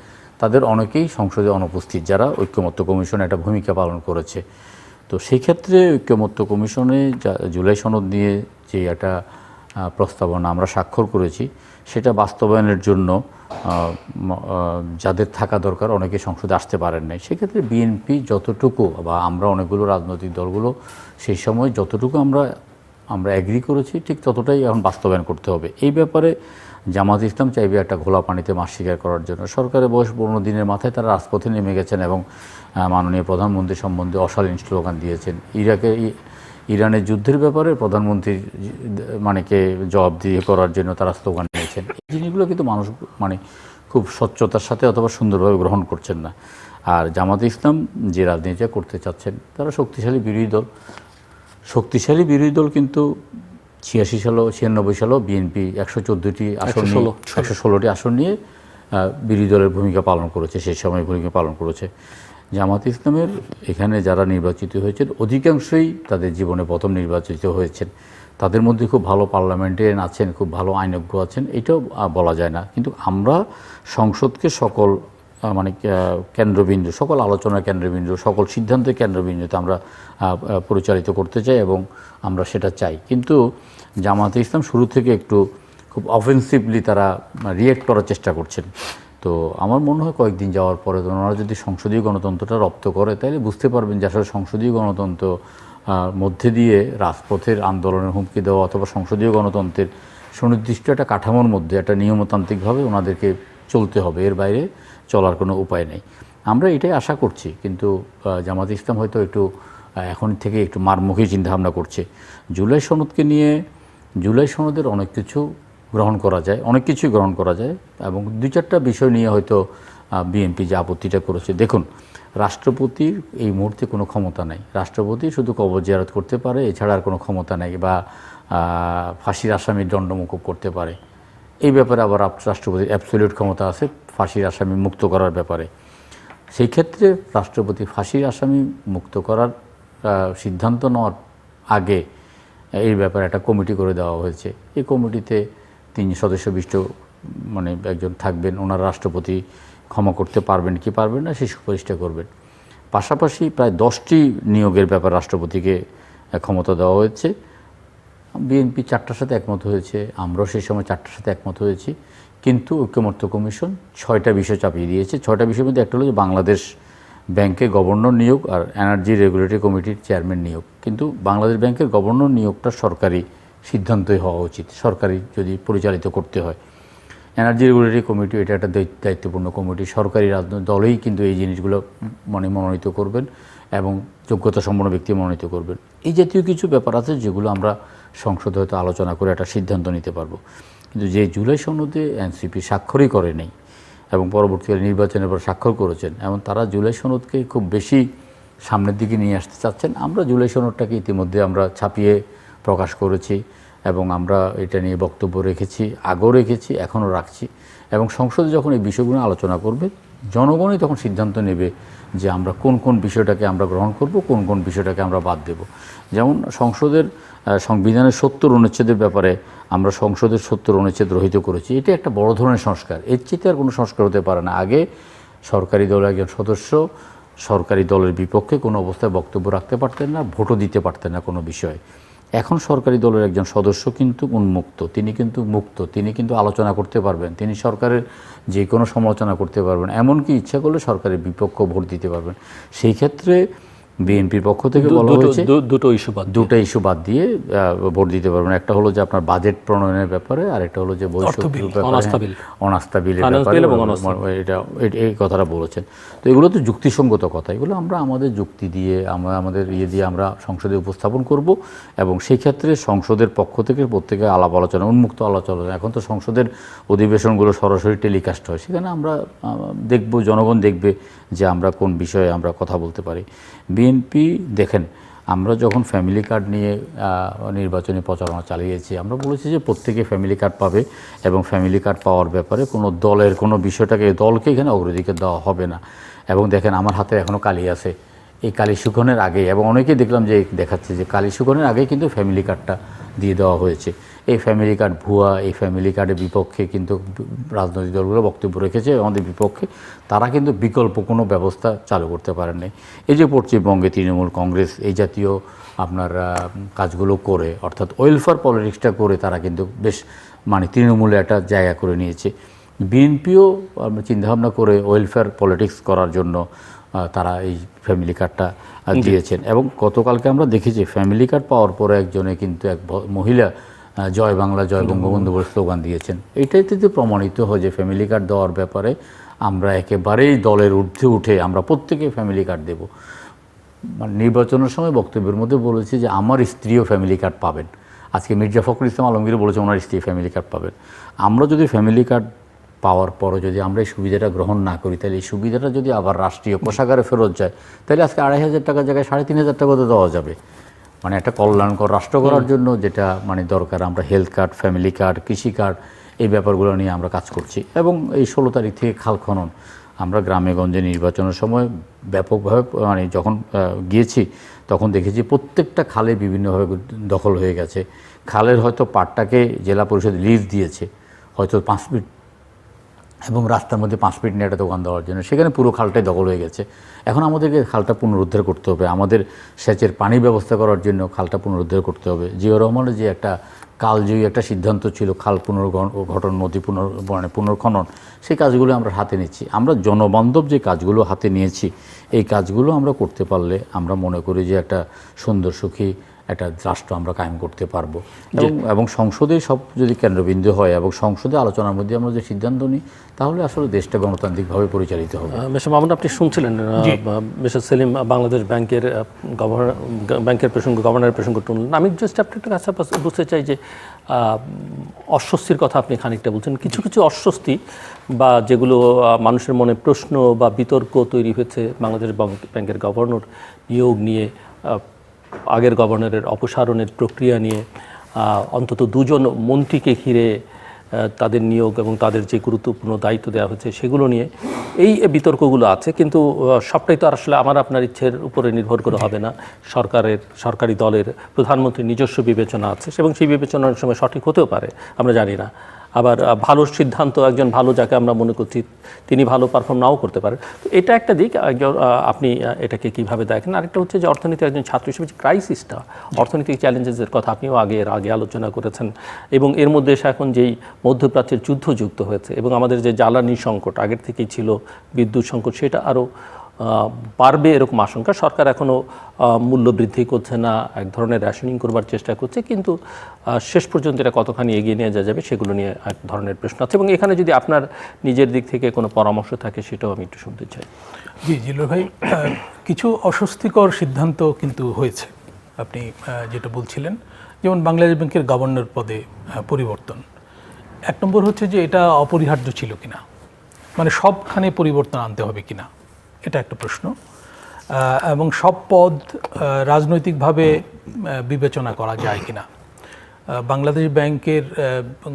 তাদের অনেকেই সংসদে অনুপস্থিত, যারা ঐক্যমত্য কমিশনে একটা ভূমিকা পালন করেছে। তো সেই ক্ষেত্রে ঐক্যমত্য কমিশনে জুলাই সনদ নিয়ে যে একটা প্রস্তাবনা আমরা স্বাক্ষর করেছি, সেটা বাস্তবায়নের জন্য যাদের থাকা দরকার অনেকে সংসদে আসতে পারেন নাই। সেক্ষেত্রে বিএনপি যতটুকু বা আমরা অনেকগুলো রাজনৈতিক দলগুলো সেই সময় যতটুকু আমরা এগ্রি করেছি, ঠিক ততটাই এখন বাস্তবায়ন করতে হবে। এই ব্যাপারে জামাত ইসলাম চাইবে একটা ঘোলা পানিতে মাছ শিকার করার জন্য। সরকারের বয়স 15 দিনের মাথায় তারা রাজপথে নেমে গেছেন এবং মাননীয় প্রধানমন্ত্রী সম্বন্ধে অশালীন স্লোগান দিয়েছেন। ইরানের যুদ্ধের ব্যাপারে প্রধানমন্ত্রীর মানেকে জবাবদিহি করার জন্য তারা স্লোগান নিয়েছেন। এই জিনিসগুলো কিন্তু মানুষ খুব স্বচ্ছতার সাথে অথবা সুন্দরভাবে গ্রহণ করছেন না। আর জামাত ইসলাম যে রাজনীতিটা করতে চাচ্ছেন, তারা শক্তিশালী বিরোধী দল কিন্তু 96 সালেও বিএনপি 114টি আসন, 116টি আসন নিয়ে বিরোধী দলের ভূমিকা পালন করেছে, সেই সময় ভূমিকা পালন করেছে। জামাত ইসলামের এখানে যারা নির্বাচিত হয়েছেন অধিকাংশই তাদের জীবনে প্রথম নির্বাচিত হয়েছেন। তাদের মধ্যে খুব ভালো পার্লামেন্টেরিয়ান আছেন, খুব ভালো আইনজ্ঞ আছেন, এটাও বলা যায় না। কিন্তু আমরা সংসদকে সকল কেন্দ্রবিন্দু, সকল আলোচনার কেন্দ্রবিন্দু, সকল সিদ্ধান্তের কেন্দ্রবিন্দুতে আমরা পরিচালিত করতে চাই এবং আমরা সেটা চাই। কিন্তু জামাতে ইসলাম শুরু থেকে একটু খুব অফেন্সিভলি তারা রিয়েক্ট করার চেষ্টা করছেন। তো আমার মনে হয় কয়েকদিন যাওয়ার পরে ওনারা যদি সংসদীয় গণতন্ত্রটা রপ্ত করে, তাহলে বুঝতে পারবেন যে আসলে সংসদীয় গণতন্ত্র মধ্যে দিয়ে রাজপথের আন্দোলনের হুমকি দেওয়া অথবা সংসদীয় গণতন্ত্রের সুনির্দিষ্ট একটা কাঠামোর মধ্যে একটা নিয়মতান্ত্রিকভাবে ওনাদেরকে চলতে হবে, এর বাইরে চলার কোনো উপায় নেই। আমরা এটাই আশা করছি। কিন্তু জামাত ইসলাম হয়তো একটু এখন থেকে একটু মারমুখী চিন্তাভাবনা করছে। জুলাই সনদের অনেক কিছু গ্রহণ করা যায়, অনেক কিছুই গ্রহণ করা যায় এবং 2-4টা বিষয় নিয়ে হয়তো বিএনপি যে আপত্তিটা করেছে। দেখুন, রাষ্ট্রপতির এই মুহূর্তে কোনো ক্ষমতা নাই। রাষ্ট্রপতি শুধু কবর জিয়ারত করতে পারে, এছাড়া আর কোনো ক্ষমতা নেই, বা ফাঁসির আসামির দণ্ড মওকুফ করতে পারে। এই ব্যাপারে আবার রাষ্ট্রপতির অ্যাবসলিউট ক্ষমতা আছে ফাঁসির আসামি মুক্ত করার ব্যাপারে। সেই ক্ষেত্রে রাষ্ট্রপতি ফাঁসির আসামি মুক্ত করার সিদ্ধান্ত নেওয়ার আগে এই ব্যাপারে একটা কমিটি করে দেওয়া হয়েছে। এই কমিটিতে 3 সদস্য বিশিষ্ট একজন থাকবেন। ওনারা রাষ্ট্রপতি ক্ষমা করতে পারবেন কি পারবেন না সেই সুপারিশটা করবেন। পাশাপাশি প্রায় 10টি নিয়োগের ব্যাপার রাষ্ট্রপতিকে ক্ষমতা দেওয়া হয়েছে। বিএনপি 4টার সাথে একমত হয়েছে, আমরাও সেই সময় 4টার সাথে একমত হয়েছি। কিন্তু ঐক্যমত্য কমিশন 6টা বিষয় চাপিয়ে দিয়েছে। 6টা বিষয়ের মধ্যে একটা হলো যে বাংলাদেশ ব্যাংকের গভর্নর নিয়োগ আর এনার্জি রেগুলেটরি কমিটির চেয়ারম্যান নিয়োগ। কিন্তু বাংলাদেশ ব্যাংকের গভর্নর নিয়োগটা সরকারি সিদ্ধান্তই হওয়া উচিত, সরকারি যদি পরিচালিত করতে হয়। এনার্জি রেগুলেটরি কমিটি এটা একটা দায়িত্বপূর্ণ কমিটি, সরকারি রাজনৈতিক দলেই কিন্তু এই জিনিসগুলো মনোনীত করবেন এবং যোগ্যতা সম্পন্ন ব্যক্তি মনোনীত করবেন। এই জাতীয় কিছু ব্যাপার আছে যেগুলো আমরা সংসদে হয়তো আলোচনা করে একটা সিদ্ধান্ত নিতে পারবো। কিন্তু যে জুলাই সনদে এনসিপি স্বাক্ষরই করে নেই এবং পরবর্তীকালে নির্বাচনের পর স্বাক্ষর করেছেন, এবং তারা জুলাই সনদকে খুব বেশি সামনের দিকে নিয়ে আসতে চাচ্ছেন। আমরা জুলাই সনদটাকে ইতিমধ্যে আমরা ছাপিয়ে প্রকাশ করেছি এবং আমরা এটা নিয়ে বক্তব্য রেখেছি, আগেও রেখেছি, এখনও রাখছি। এবং সংসদে যখন এই বিষয়গুলো আলোচনা করবে, জনগণই তখন সিদ্ধান্ত নেবে যে আমরা কোন কোন বিষয়টাকে আমরা গ্রহণ করব, কোন কোন বিষয়টাকে আমরা বাদ দেব। যেমন সংসদের সংবিধানের 70 অনুচ্ছেদের ব্যাপারে আমরা সংসদের 70 অনুচ্ছেদ রহিত করেছি। এটা একটা বড় ধরনের সংস্কার, এর চেয়ে আর কোনো সংস্কার হতে পারে না। আগে সরকারি দলের একজন সদস্য সরকারি দলের বিপক্ষে কোনো অবস্থায় বক্তব্য রাখতে পারতেন না, ভোটও দিতে পারতেন না কোনো বিষয়ে। এখন সরকারি দলের একজন সদস্য কিন্তু উন্মুক্ত, তিনি কিন্তু মুক্ত, তিনি কিন্তু আলোচনা করতে পারবেন, তিনি সরকারের যে কোনো সমালোচনা করতে পারবেন, এমনকি ইচ্ছা করলে সরকারের বিপক্ষ ভোট দিতে পারবেন। সেই ক্ষেত্রে বিএনপির পক্ষ থেকে বলা হয়েছে দুটো ইস্যু বাদ দিয়ে ভোট দিতে পারবেন। একটা হলো যে আপনার বাজেট প্রণয়নের ব্যাপারে, আর একটা হলো যে অনাস্থা বিলের ব্যাপারে, এটা এই কথাটা বলেছেন। তো এগুলো তো যুক্তিসঙ্গত কথা, এগুলো আমরা আমাদের যুক্তি দিয়ে আমাদের দিয়ে আমরা সংসদে উপস্থাপন করব এবং সেই ক্ষেত্রে সংসদের পক্ষ থেকে প্রত্যেকে আলাপ আলোচনা, উন্মুক্ত আলোচনা। এখন তো সংসদের অধিবেশনগুলো সরাসরি টেলিকাস্ট হয়, সেখানে আমরা দেখব, জনগণ দেখবে যে আমরা কোন বিষয়ে আমরা কথা বলতে পারি। বিএনপি দেখেন, আমরা যখন ফ্যামিলি কার্ড নিয়ে নির্বাচনী প্রচারণা চালিয়েছি, আমরা বলেছি যে প্রত্যেকে ফ্যামিলি কার্ড পাবে এবং ফ্যামিলি কার্ড পাওয়ার ব্যাপারে কোনো দলের কোনো বিষয়টাকে, দলকে এখানে অগ্রাধিকার দেওয়া হবে না। এবং দেখেন, আমার হাতে এখনও কালি আছে, এই কালি শুকানোর আগে, এবং অনেকেই দেখলাম যে দেখাচ্ছে যে কালি শুকানোর আগে কিন্তু ফ্যামিলি কার্ডটা দিয়ে দেওয়া হয়েছে। এই ফ্যামিলি কার্ড ভুয়া, এই ফ্যামিলি কার্ডের বিপক্ষে কিন্তু রাজনৈতিক দলগুলো বক্তব্য রেখেছে আমাদের বিপক্ষে। তারা কিন্তু বিকল্প কোনো ব্যবস্থা চালু করতে পারেননি। এই যে পশ্চিমবঙ্গে তৃণমূল কংগ্রেস এই জাতীয় আপনার কাজগুলো করে, অর্থাৎ ওয়েলফেয়ার পলিটিক্সটা করে তারা কিন্তু বেশ মানে তৃণমূলে একটা জায়গা করে নিয়েছে। বিএনপিও চিন্তাভাবনা করে ওয়েলফেয়ার পলিটিক্স করার জন্য তারা এই ফ্যামিলি কার্ডটা দিয়েছেন। এবং গতকালকে আমরা দেখেছি ফ্যামিলি কার্ড পাওয়ার পরে একজনে কিন্তু এক মহিলা জয় বাংলা জয় বঙ্গবন্ধু বলে স্লোগান দিয়েছেন। এইটাই তো প্রমাণিত হয় যে ফ্যামিলি কার্ড দেওয়ার ব্যাপারে আমরা একেবারেই দলের ঊর্ধ্বে উঠে আমরা প্রত্যেকে ফ্যামিলি কার্ড দেব। মানে নির্বাচনের সময় বক্তব্যের মধ্যে বলেছি যে আমার স্ত্রীও ফ্যামিলি কার্ড পাবেন। আজকে মির্জা ফখরুল ইসলাম আলমগীর বলেছে ওনার স্ত্রী ফ্যামিলি কার্ড পাবেন। আমরা যদি ফ্যামিলি কার্ড পাওয়ার পরও যদি আমরা এই সুবিধাটা গ্রহণ না করি, তাহলে এই সুবিধাটা যদি আবার রাষ্ট্রীয় কোষাগারে ফেরত যায়, তাহলে আজকে 2,500 টাকার জায়গায় 3,500 টাকা তো দেওয়া যাবে। মানে একটা কল্যাণকর রাষ্ট্র করার জন্য যেটা মানে দরকার, আমরা হেলথ কার্ড, ফ্যামিলি কার্ড, কৃষি কার্ড এই ব্যাপারগুলো নিয়ে আমরা কাজ করছি। এবং এই 16 তারিখ থেকে খাল খনন আমরা গ্রামে গঞ্জে নির্বাচনের সময় ব্যাপকভাবে মানে যখন গিয়েছি তখন দেখেছি প্রত্যেকটা খালে বিভিন্নভাবে দখল হয়ে গেছে। খালের হয়তো পাটটাকে জেলা পরিষদ লিজ দিয়েছে হয়তো 5 ফিট, এবং রাস্তার মধ্যে 5 ফিট নিয়ে একটা দোকান দেওয়ার জন্য, সেখানে পুরো খালটাই দখল হয়ে গেছে। এখন আমাদেরকে খালটা পুনরুদ্ধার করতে হবে, আমাদের সেচের পানি ব্যবস্থা করার জন্য খালটা পুনরুদ্ধার করতে হবে। জিয়াউর রহমানের যে একটা কালজয়ী একটা সিদ্ধান্ত ছিল খাল পুনর্গঠন, নদী পুনর্খনন, সেই কাজগুলো আমরা হাতে নিচ্ছি। আমরা জনবান্ধব যে কাজগুলো হাতে নিয়েছি এই কাজগুলো আমরা করতে পারলে আমরা মনে করি যে একটা সুন্দর সুখী একটা রাষ্ট্র আমরা কায়েম করতে পারবো। এবং সংসদে সব যদি কেন্দ্রবিন্দু হয় এবং সংসদে আলোচনার মধ্যে আমরা যে সিদ্ধান্ত নিই, তাহলে আসলে দেশটা গণতান্ত্রিকভাবে পরিচালিত হবে। মিস্টার মামুন, আপনি শুনছিলেন মিস্টার সেলিম বাংলাদেশ ব্যাংকের প্রসঙ্গ, গভর্নরের প্রসঙ্গ তুললেন। আমি জাস্ট আপনার একটা কাছে বুঝতে চাই যে অস্বস্তির কথা আপনি খানিকটা বলছেন। কিছু কিছু অস্বস্তি বা যেগুলো মানুষের মনে প্রশ্ন বা বিতর্ক তৈরি হয়েছে বাংলাদেশ ব্যাংকের গভর্নর নিয়োগ নিয়ে, আগের গভর্নরের অপসারণের প্রক্রিয়া নিয়ে, অন্তত 2 জন মন্ত্রীকে ঘিরে তাদের নিয়োগ এবং তাদের যে গুরুত্বপূর্ণ দায়িত্ব দেওয়া হয়েছে সেগুলো নিয়ে এই বিতর্কগুলো আছে। কিন্তু সবটাই তো আসলে আমার আপনার ইচ্ছের উপরে নির্ভর করে হবে না। সরকারি দলের প্রধানমন্ত্রীর নিজস্ব বিবেচনা আছে এবং সেই বিবেচনার সময় সঠিক হতেও পারে, আমরা জানি না। আবার ভালো সিদ্ধান্ত একজন ভালো যাকে আমরা মনে করছি তিনি ভালো পারফর্ম নাও করতে পারেন। তো এটা একটা দিক, আপনি এটাকে কীভাবে দেখেন। আরেকটা হচ্ছে যে অর্থনীতির একজন ছাত্র হিসেবে যে ক্রাইসিসটা, অর্থনৈতিক চ্যালেঞ্জেসের কথা আপনিও আগে আলোচনা করেছেন। এবং এর মধ্যে এসে এখন যেই মধ্যপ্রাচ্যের যুদ্ধ যুক্ত হয়েছে এবং আমাদের যে জ্বালানি সংকট আগের থেকেই ছিল, বিদ্যুৎ সংকট, সেটা আরও বাড়বে এরকম আশঙ্কা। সরকার এখনও মূল্য বৃদ্ধি করছে না, এক ধরনের রেশনিং করবার চেষ্টা করছে, কিন্তু শেষ পর্যন্ত এটা কতখানি এগিয়ে নিয়ে যাওয়া যাবে সেগুলো নিয়ে এক ধরনের প্রশ্ন আছে। এবং এখানে যদি আপনার নিজের দিক থেকে কোনো পরামর্শ থাকে সেটাও আমি একটু শুনতে চাই। জি জিল্লুর ভাই, কিছু অস্বস্তিকর সিদ্ধান্ত কিন্তু হয়েছে আপনি যেটা বলছিলেন, যেমন বাংলাদেশ ব্যাংকের গভর্নর পদে পরিবর্তন। 1 নম্বর হচ্ছে যে এটা অপরিহার্য ছিল কিনা, মানে সবখানে পরিবর্তন আনতে হবে কিনা, এটা একটা প্রশ্ন। এবং সব পদ রাজনৈতিকভাবে বিবেচনা করা যায় কিনা। বাংলাদেশ ব্যাংকের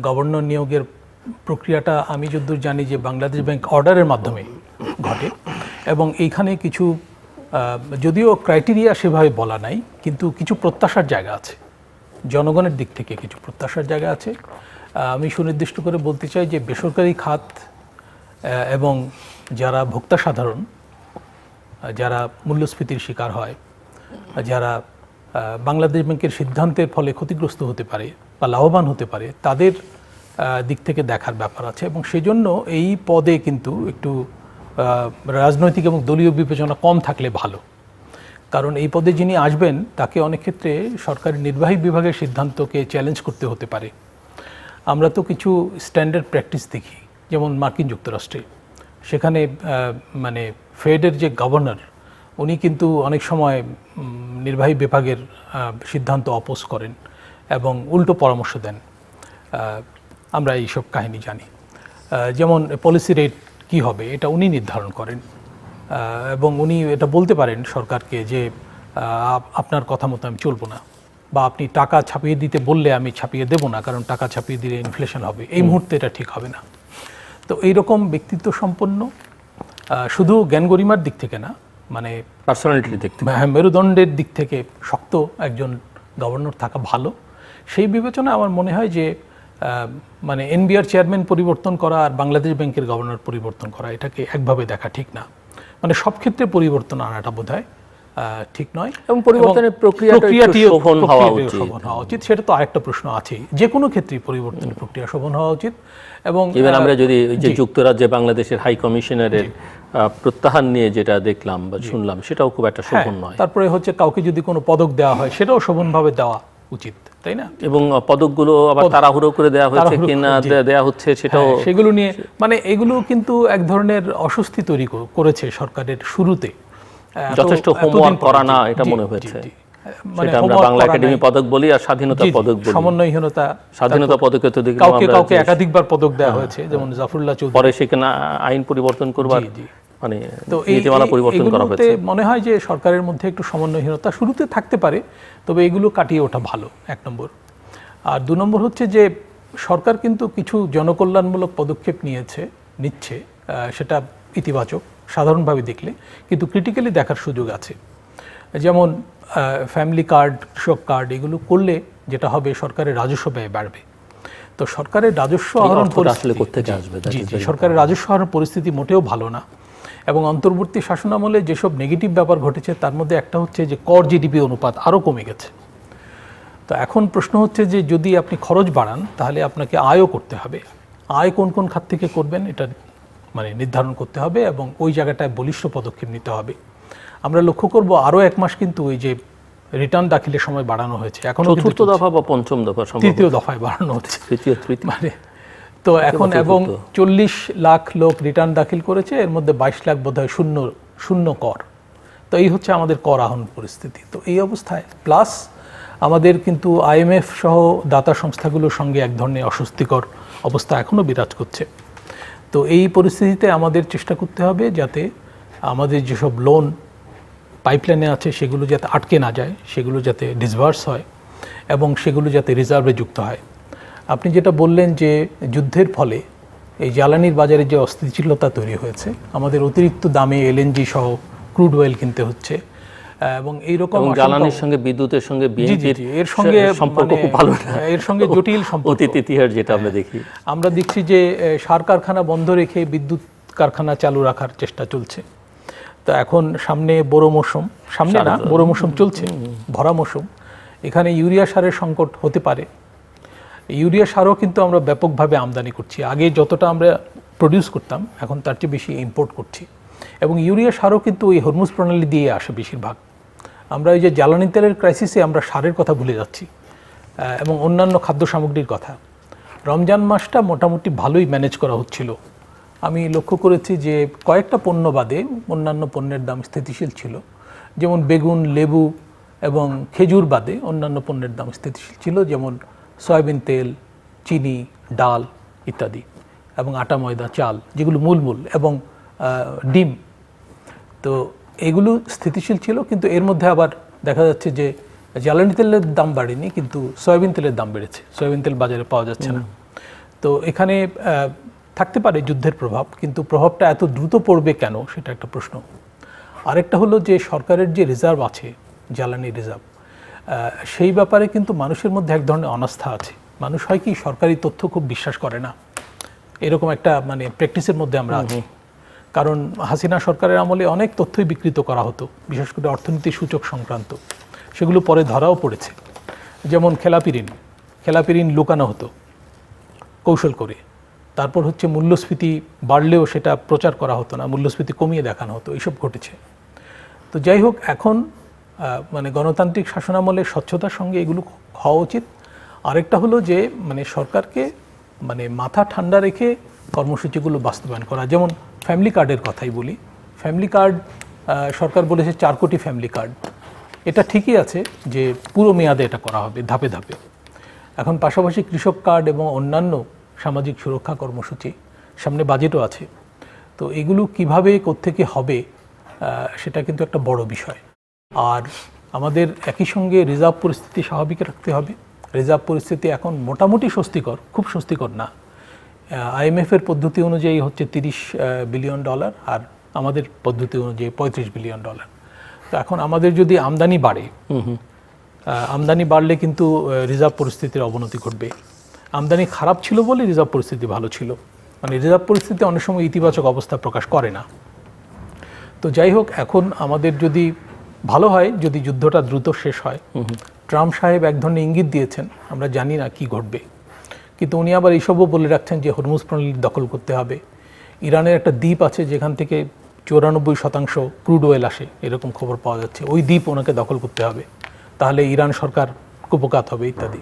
গভর্নর নিয়োগের প্রক্রিয়াটা আমি যতদূর জানি যে বাংলাদেশ ব্যাংক অর্ডারের মাধ্যমে ঘটে, এবং এইখানে কিছু যদিও ক্রাইটেরিয়া সেভাবে বলা নাই, কিন্তু কিছু প্রত্যাশার জায়গা আছে, জনগণের দিক থেকে কিছু প্রত্যাশার জায়গা আছে। আমি সুনির্দিষ্ট করে বলতে চাই যে বেসরকারি খাত এবং যারা ভোক্তা সাধারণ, যারা মূল্যস্ফীতির শিকার হয়, যারা বাংলাদেশ ব্যাংকের সিদ্ধান্তের ফলে ক্ষতিগ্রস্ত হতে পারে বা লাভবান হতে পারে, তাদের দিক থেকে দেখার ব্যাপার আছে। এবং সেজন্য এই পদে কিন্তু একটু রাজনৈতিক এবং দলীয় বিবেচনা কম থাকলে ভালো। কারণ এই পদে যিনি আসবেন তাকে অনেক ক্ষেত্রে সরকারি নির্বাহী বিভাগের সিদ্ধান্তকে চ্যালেঞ্জ করতে হতে পারে। আমরা তো কিছু স্ট্যান্ডার্ড প্র্যাকটিস দেখি, যেমন মার্কিন যুক্তরাষ্ট্রে, সেখানে মানে ফেডের যে গভর্নর উনি কিন্তু অনেক সময় নির্বাহী বিভাগের সিদ্ধান্ত অপোজ করেন এবং উল্টো পরামর্শ দেন। আমরা এইসব কাহিনী জানি। যেমন পলিসি রেট কী হবে এটা উনি নির্ধারণ করেন, এবং উনি এটা বলতে পারেন সরকারকে যে আপনার কথা মতো আমি চলবো না, বা আপনি টাকা ছাপিয়ে দিতে বললে আমি ছাপিয়ে দেবো না, কারণ টাকা ছাপিয়ে দিলে ইনফ্লেশন হবে, এই মুহূর্তে এটা ঠিক হবে না। তো এইরকম ব্যক্তিত্ব সম্পন্ন, শুধু জ্ঞান গরিমার দিক থেকে না, মানে পার্সোনালিটির দিক থেকে, মেরুদণ্ডের দিক থেকে শক্ত একজন গভর্নর থাকা ভালো। সেই বিবেচনায় আমার মনে হয় যে মানে এনবিআর চেয়ারম্যান পরিবর্তন করা আর বাংলাদেশ ব্যাংকের গভর্নর পরিবর্তন করা এটাকে একভাবে দেখা ঠিক না। মানে সব ক্ষেত্রে পরিবর্তন আনাটা বোধহয় ঠিক নয়, এবং পরিবর্তনের প্রক্রিয়াটি শোভন হওয়া উচিত, সেটা তো আরেকটা প্রশ্ন আছেই। যে কোনো ক্ষেত্রেই পরিবর্তনের প্রক্রিয়া শোভন হওয়া উচিত। এবং ইভেন আমরা যদি যে যুক্তরাজ্যে বাংলাদেশের হাই কমিশনারের প্রত্যাহার নিয়ে যেটা দেখলাম বা শুনলাম, সেটাও খুব একটা শোভন নয়। তারপরে হচ্ছে কাউকে যদি কোনো পদক দেওয়া হয় সেটাও শোভনভাবে দেওয়া উচিত, তাই না? এবং পদকগুলো আবার তাড়াহুড়ো করে দেওয়া হয়েছে কিনা দেওয়া হচ্ছে সেটাও, সেগুলো নিয়ে মানে এগুলো কিন্তু এক ধরনের অস্বস্তি তৈরি করেছে সরকারের শুরুতে। যথেষ্ট হোমওয়ার্ক করা না, এটা মনে হয়েছে। মানে আমরা বাংলা একাডেমি পদক বলি আর স্বাধীনতা পদক বলি, সমন্বয়হীনতা। স্বাধীনতা পদকে তো কাউকে একাধিকবার পদক দেওয়া হয়েছে, যেমন জাফরুল্লাহ চৌধুরী। পরে সেখানে আইন পরিবর্তন করবার মানে নীতিমালা পরিবর্তন করা হয়েছে। মনে হয় যে সরকারের মধ্যে একটু সমন্বয়হীনতা শুরুতে থাকতে পারে, তবে এগুলো কাটিয়ে ওঠা ভালো, এক নম্বর। আর দু নম্বর হচ্ছে যে সরকার কিন্তু কিছু জনকল্যাণমূলক পদক্ষেপ নিচ্ছে, সেটা ইতিবাচক সাধারণভাবে দেখলে, কিন্তু ক্রিটিক্যালি দেখার সুযোগ আছে। যেমন ফ্যামিলি কার্ড, কৃষক কার্ড, এগুলো করলে যেটা হবে সরকারের রাজস্ব ব্যয় বাড়বে। তো সরকারের রাজস্ব আহরণ সরকারের রাজস্ব আহরণ পরিস্থিতি মোটেও ভালো না। এবং অন্তর্বর্তী শাসনামলে যেসব নেগেটিভ ব্যাপার ঘটেছে তার মধ্যে একটা হচ্ছে যে কর জিডিপি অনুপাত আরও কমে গেছে। তো এখন প্রশ্ন হচ্ছে যে যদি আপনি খরচ বাড়ান তাহলে আপনাকে আয়ও করতে হবে। আয় কোন কোন খাত থেকে করবেন এটা মানে নির্ধারণ করতে হবে এবং ওই জায়গাটায় বলিষ্ঠ পদক্ষেপ নিতে হবে। আমরা লক্ষ্য করব আরও 1 মাস কিন্তু ওই যে রিটার্ন দাখিলের সময় বাড়ানো হয়েছে, এখন চতুর্থ দফা বা পঞ্চম দফা, তৃতীয় দফায় বাড়ানো হচ্ছে, মানে তো এখন এবং 40 লাখ লোক রিটার্ন দাখিল করেছে, এর মধ্যে 22 লাখ বোধহয় শূন্য কর। তো এই হচ্ছে আমাদের কর আহরণ পরিস্থিতি। তো এই অবস্থায় প্লাস আমাদের কিন্তু IMF সহ দাতা সংস্থাগুলোর সঙ্গে এক ধরনের অস্বস্তিকর অবস্থা এখনও বিরাজ করছে। তো এই পরিস্থিতিতে আমাদের চেষ্টা করতে হবে যাতে আমাদের যেসব লোন পাইপলাইনে আছে সেগুলো যাতে আটকে না যায়, সেগুলো যাতে ডিসবার্স হয় এবং সেগুলো যাতে রিজার্ভে যুক্ত হয়। আপনি যেটা বললেন যে যুদ্ধের ফলে এই জ্বালানির বাজারে যে অস্থিতিশীলতা তৈরি হয়েছে, আমাদের অতিরিক্ত দামে LNG সহ ক্রুড অয়েল কিনতে হচ্ছে এবং এইরকম জ্বালানির সঙ্গে বিদ্যুতের সঙ্গে এর সঙ্গে সম্পর্ক খুব ভালো না, এর সঙ্গে জটিল সম্পর্ক, অতীত ইতিহাস যেটা আমরা দেখি। আমরা দেখছি যে সার কারখানা বন্ধ রেখে বিদ্যুৎ কারখানা চালু রাখার চেষ্টা চলছে। তো এখন সামনে বড় মৌসুম, বড় মৌসুম চলছে, ভরা মৌসুম, এখানে ইউরিয়া সারের সংকট হতে পারে। ইউরিয়া সারও কিন্তু আমরা ব্যাপকভাবে আমদানি করছি, আগে যতটা আমরা প্রডিউস করতাম এখন তার চেয়ে বেশি ইম্পোর্ট করছি। এবং ইউরিয়া সারও কিন্তু ওই হরমুজ প্রণালী দিয়ে আসে বেশিরভাগ। আমরা এই যে জ্বালানি তেলের ক্রাইসিসে আমরা সারের কথা ভুলে যাচ্ছি এবং অন্যান্য খাদ্য সামগ্রীর কথা। রমজান মাসটা মোটামুটি ভালোই ম্যানেজ করা হচ্ছিল। আমি লক্ষ্য করেছি যে কয়েকটা পণ্য বাদে অন্যান্য পণ্যের দাম স্থিতিশীল ছিল, যেমন বেগুন, লেবু এবং খেজুর বাদে অন্যান্য পণ্যের দাম স্থিতিশীল ছিল, যেমন সয়াবিন তেল, চিনি, ডাল ইত্যাদি, এবং আটা, ময়দা, চাল যেগুলো মূল এবং ডিম। তো এগুলো স্থিতিশীল ছিল, কিন্তু এর মধ্যে আবার দেখা যাচ্ছে যে জ্বালানি তেলের দাম বাড়েনি, কিন্তু সয়াবিন তেলের দাম বেড়েছে। সয়াবিন তেল বাজারে পাওয়া যাচ্ছে না। তো এখানে থাকতে পারে যুদ্ধের প্রভাব, কিন্তু প্রভাবটা এত দ্রুত পড়বে কেন সেটা একটা প্রশ্ন। আরেকটা হলো যে সরকারের যে রিজার্ভ আছে, জ্বালানি রিজার্ভ, সেই ব্যাপারে কিন্তু মানুষের মধ্যে এক ধরনের অনাস্থা আছে। মানুষ হয় কি সরকারি তথ্য খুব বিশ্বাস করে না, এরকম একটা মানে প্র্যাকটিসের মধ্যে আমরা আছি। কারণ হাসিনা সরকারের আমলে অনেক তথ্যই বিকৃত করা হতো, বিশেষ করে অর্থনীতি সূচক সংক্রান্ত, সেগুলো পরে ধরাও পড়েছে। যেমন খেলাপি ঋণ লুকানো হতো কৌশল করে। তারপর হচ্ছে মূল্যস্ফীতি বাড়লেও সেটা প্রচার করা হতো না, মূল্যস্ফীতি কমিয়ে দেখানো হতো, এইসব ঘটেছে। তো যাই হোক, এখন মানে গণতান্ত্রিক শাসনামলে স্বচ্ছতার সঙ্গে এগুলো হওয়া উচিত। আরেকটা হলো যে মানে সরকারকে মানে মাথা ঠান্ডা রেখে কর্মসূচিগুলো বাস্তবায়ন করা। যেমন ফ্যামিলি কার্ডের কথাই বলি, ফ্যামিলি কার্ড সরকার বলেছে 4 কোটি ফ্যামিলি কার্ড, এটা ঠিকই আছে যে পুরো মেয়াদে এটা করা হবে ধাপে ধাপে। এখন পাশাপাশি কৃষক কার্ড এবং অন্যান্য সামাজিক সুরক্ষা কর্মসূচি, সামনে বাজেটও আছে। তো এগুলো কিভাবে কোত্থেকে হবে সেটা কিন্তু একটা বড় বিষয়। আর আমাদের একই সঙ্গে রিজার্ভ পরিস্থিতি স্বাভাবিক রাখতে হবে। রিজার্ভ পরিস্থিতি এখন মোটামুটি স্বস্তিকর, খুব স্বস্তিকর না। IMF এর পদ্ধতি অনুযায়ী হচ্ছে $30 বিলিয়ন, আর আমাদের পদ্ধতি অনুযায়ী $35 বিলিয়ন। তো এখন আমাদের যদি আমদানি বাড়ে আমদানি বাড়লে কিন্তু রিজার্ভ পরিস্থিতির অবনতি ঘটবে। আমদানি খারাপ ছিল বলে রিজার্ভ পরিস্থিতি ভালো ছিল, মানে রিজার্ভ পরিস্থিতি অনেক সময় ইতিবাচক অবস্থা প্রকাশ করে না। তো যাই হোক, এখন আমাদের যদি ভালো হয় যদি যুদ্ধটা দ্রুত শেষ হয়। ট্রাম্প সাহেব এক ধরনের ইঙ্গিত দিয়েছেন, আমরা জানি না কি ঘটবে, কিন্তু উনি আবার এইসবও বলে রাখছেন যে হরমুজ প্রণালী দখল করতে হবে। ইরানের একটা দ্বীপ আছে যেখান থেকে 94% ক্রুড অয়েল আসে, এরকম খবর পাওয়া যাচ্ছে, ওই দ্বীপ ওনাকে দখল করতে হবে, তাহলে ইরান সরকার কুপকাত হবে ইত্যাদি।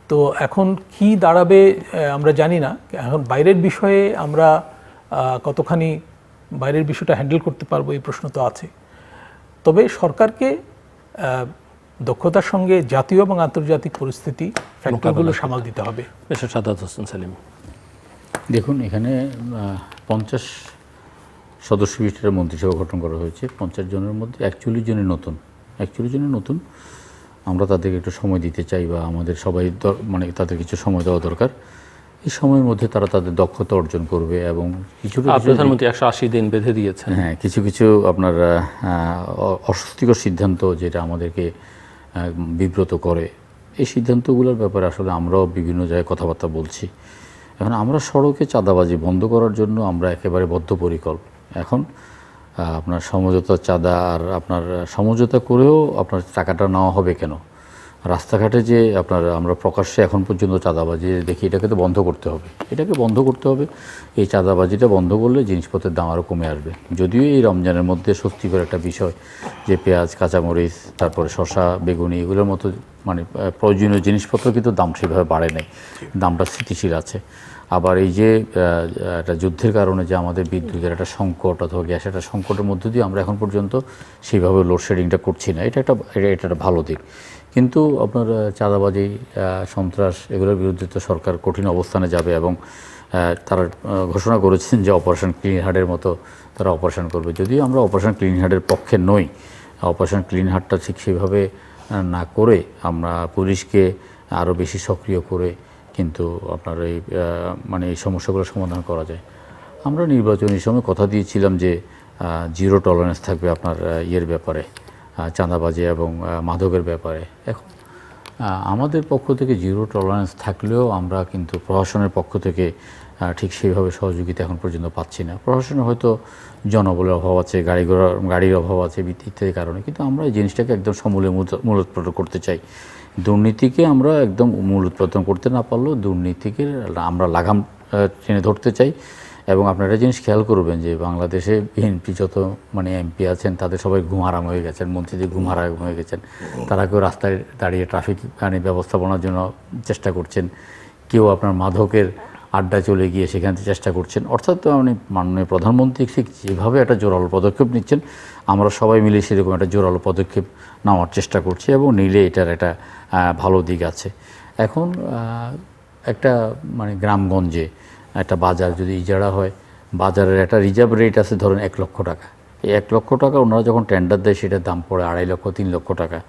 তো এখন কি দাঁড়াবে আমরা জানি না। এখন বাইরের বিষয়ে আমরা কতখানি বাইরের বিষয়টা হ্যান্ডেল করতে পারবো এই প্রশ্ন তো আছে। তবে সরকারকে দক্ষতার সঙ্গে জাতীয় এবং আন্তর্জাতিক পরিস্থিতি ফ্যাক্টরগুলো সামাল দিতে হবে। সাদাত হোসেন সেলিম, দেখুন এখানে 50 সদস্য বিশিষ্ট মন্ত্রিসভা গঠন করা হয়েছে। 50 জনের মধ্যে 41 জনের নতুন। আমরা তাদেরকে একটু সময় দিতে চাই, বা আমাদের সবাই মানে তাদের কিছু সময় দেওয়া দরকার। এই সময়ের মধ্যে তারা তাদের দক্ষতা অর্জন করবে এবং কিছু প্রধানমন্ত্রী 180 দিন বেঁধে দিয়েছেন। হ্যাঁ, কিছু আপনার অস্বস্তিকর সিদ্ধান্ত যেটা আমাদেরকে বিব্রত করে, এই সিদ্ধান্তগুলোর ব্যাপারে আসলে আমরাও বিভিন্ন জায়গায় কথাবার্তা বলছি। এখন আমরা সড়কে চাঁদাবাজি বন্ধ করার জন্য আমরা একেবারে বদ্ধপরিকর। এখন আপনার সমঝোতা চাঁদা আর আপনার সমঝোতা করেও আপনার টাকাটা নেওয়া হবে কেন? রাস্তাঘাটে যে আমরা প্রকাশ্যে এখন পর্যন্ত চাঁদাবাজি দেখি, এটাকে তো বন্ধ করতে হবে। এই চাঁদাবাজিটা বন্ধ করলে জিনিসপত্রের দাম আরও কমে আসবে। যদিও এই রমজানের মধ্যে স্বস্তিকর একটা বিষয় যে পেঁয়াজ, কাঁচামরিচ, তারপরে শসা, বেগুনি এগুলোর মতো মানে প্রয়োজনীয় জিনিসপত্র কিন্তু দাম সেভাবে বাড়ে নাই, দামটা স্থিতিশীল আছে। আবার এই যে একটা যুদ্ধের কারণে যে আমাদের বিদ্যুতের একটা সংকট অথবা গ্যাসের একটা সংকটের মধ্য দিয়ে আমরা এখন পর্যন্ত সেইভাবে লোডশেডিংটা করছি না, এটা একটা ভালো দিক। কিন্তু আপনার চাঁদাবাজি, সন্ত্রাস এগুলোর বিরুদ্ধে তো সরকার কঠিন অবস্থানে যাবে এবং তারা ঘোষণা করেছেন যে অপারেশন ক্লিন হার্টের মতো তারা অপারেশন করবে। যদিও আমরা অপারেশন ক্লিন হার্টের পক্ষে নই, অপারেশন ক্লিন হার্টটা ঠিক সেইভাবে না করে আমরা পুলিশকে আরও বেশি সক্রিয় করে কিন্তু আপনার এই মানে এই সমস্যাগুলো সমাধান করা যায়। আমরা নির্বাচনী সময় কথা দিয়েছিলাম যে জিরো টলারেন্স থাকবে আপনার ইয়ের ব্যাপারে, চাঁদাবাজি এবং মাদকের ব্যাপারে। এখন আমাদের পক্ষ থেকে জিরো টলারেন্স থাকলেও আমরা কিন্তু প্রশাসনের পক্ষ থেকে ঠিক সেইভাবে সহযোগিতা এখন পর্যন্ত পাচ্ছি না। প্রশাসনের হয়তো জনবলের অভাব আছে, গাড়ির অভাব আছে ইত্যাদি কারণে, কিন্তু আমরা এই জিনিসটাকে একদম সমূলে মূলোৎপাটন করতে চাই। দুর্নীতিকে আমরা একদম মূলোৎপাটন করতে না পারলেও দুর্নীতিকে আমরা লাগাম টেনে ধরতে চাই। এবং আপনারা একটা জিনিস খেয়াল করবেন যে বাংলাদেশে বিএনপি যত মানে এমপি আছেন তাদের সবাই ঘুম হারাম হয়ে গেছেন, মন্ত্রীদের ঘুম হারাম হয়ে গেছেন। তারা কেউ রাস্তায় দাঁড়িয়ে ট্রাফিক ব্যবস্থাপনার জন্য চেষ্টা করছেন, কেউ আপনার মাদকের আড্ডা চলে গিয়ে সেখান থেকে চেষ্টা করছেন। অর্থাৎ মানে মাননীয় প্রধানমন্ত্রী ঠিক যেভাবে একটা জোরালো পদক্ষেপ নিচ্ছেন, আমরা সবাই মিলে সেরকম একটা জোরালো পদক্ষেপ নেওয়ার চেষ্টা করছি এবং নিলে এটার একটা ভালো দিক আছে। এখন একটা মানে গ্রামগঞ্জে একটা বাজার যদি ইজারা হয়, বাজারের একটা রিজার্ভ রেট আছে ধরেন 1 লক্ষ টাকা। এই 1 লক্ষ টাকা ওনারা যখন টেন্ডার দেয় সেটার দাম পড়ে 2.5 লক্ষ 3 লক্ষ টাকা,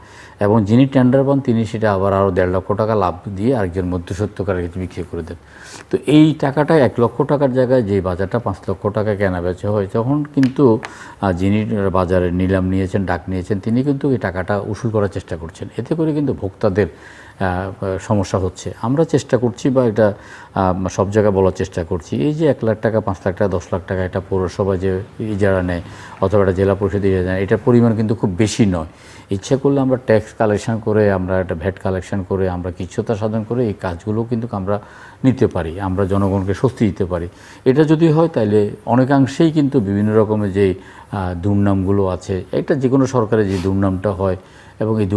এবং যিনি টেন্ডার পান তিনি সেটা আবার আরও 1.5 লক্ষ টাকা লাভ দিয়ে আরেকজন মধ্যস্বত্বকারীকে বিক্রি করে দেন। তো এই টাকাটা 1 লক্ষ টাকার জায়গায় যে বাজারটা 5 লক্ষ টাকা কেনা বেচা হয়, তখন কিন্তু যিনি বাজারে নিলাম নিয়েছেন, ডাক নিয়েছেন, তিনি কিন্তু এই টাকাটা উসুল করার চেষ্টা করছেন। এতে করে কিন্তু ভোক্তাদের সমস্যা হচ্ছে। আমরা চেষ্টা করছি বা এটা সব জায়গায় বলার চেষ্টা করছি, এই যে 1 লাখ টাকা, 5 লাখ টাকা, 10 লাখ টাকা এটা পৌরসভা যে ইজারা নেয় অথবা একটা জেলা পরিষদ ইজারা নেয়, এটার পরিমাণ কিন্তু খুব বেশি নয়। ইচ্ছা করলে আমরা ট্যাক্স কালেকশন করে, আমরা একটা ভ্যাট কালেকশন করে, আমরা কিচ্ছুতা সাধন করে এই কাজগুলো কিন্তু আমরা নিতে পারি, আমরা জনগণকে স্বস্তি দিতে পারি। এটা যদি হয় তাহলে অনেকাংশেই কিন্তু বিভিন্ন রকমের যে দুর্নামগুলো আছে, এটা যে কোনো সরকারের যে দুর্নামটা হয় এবং এই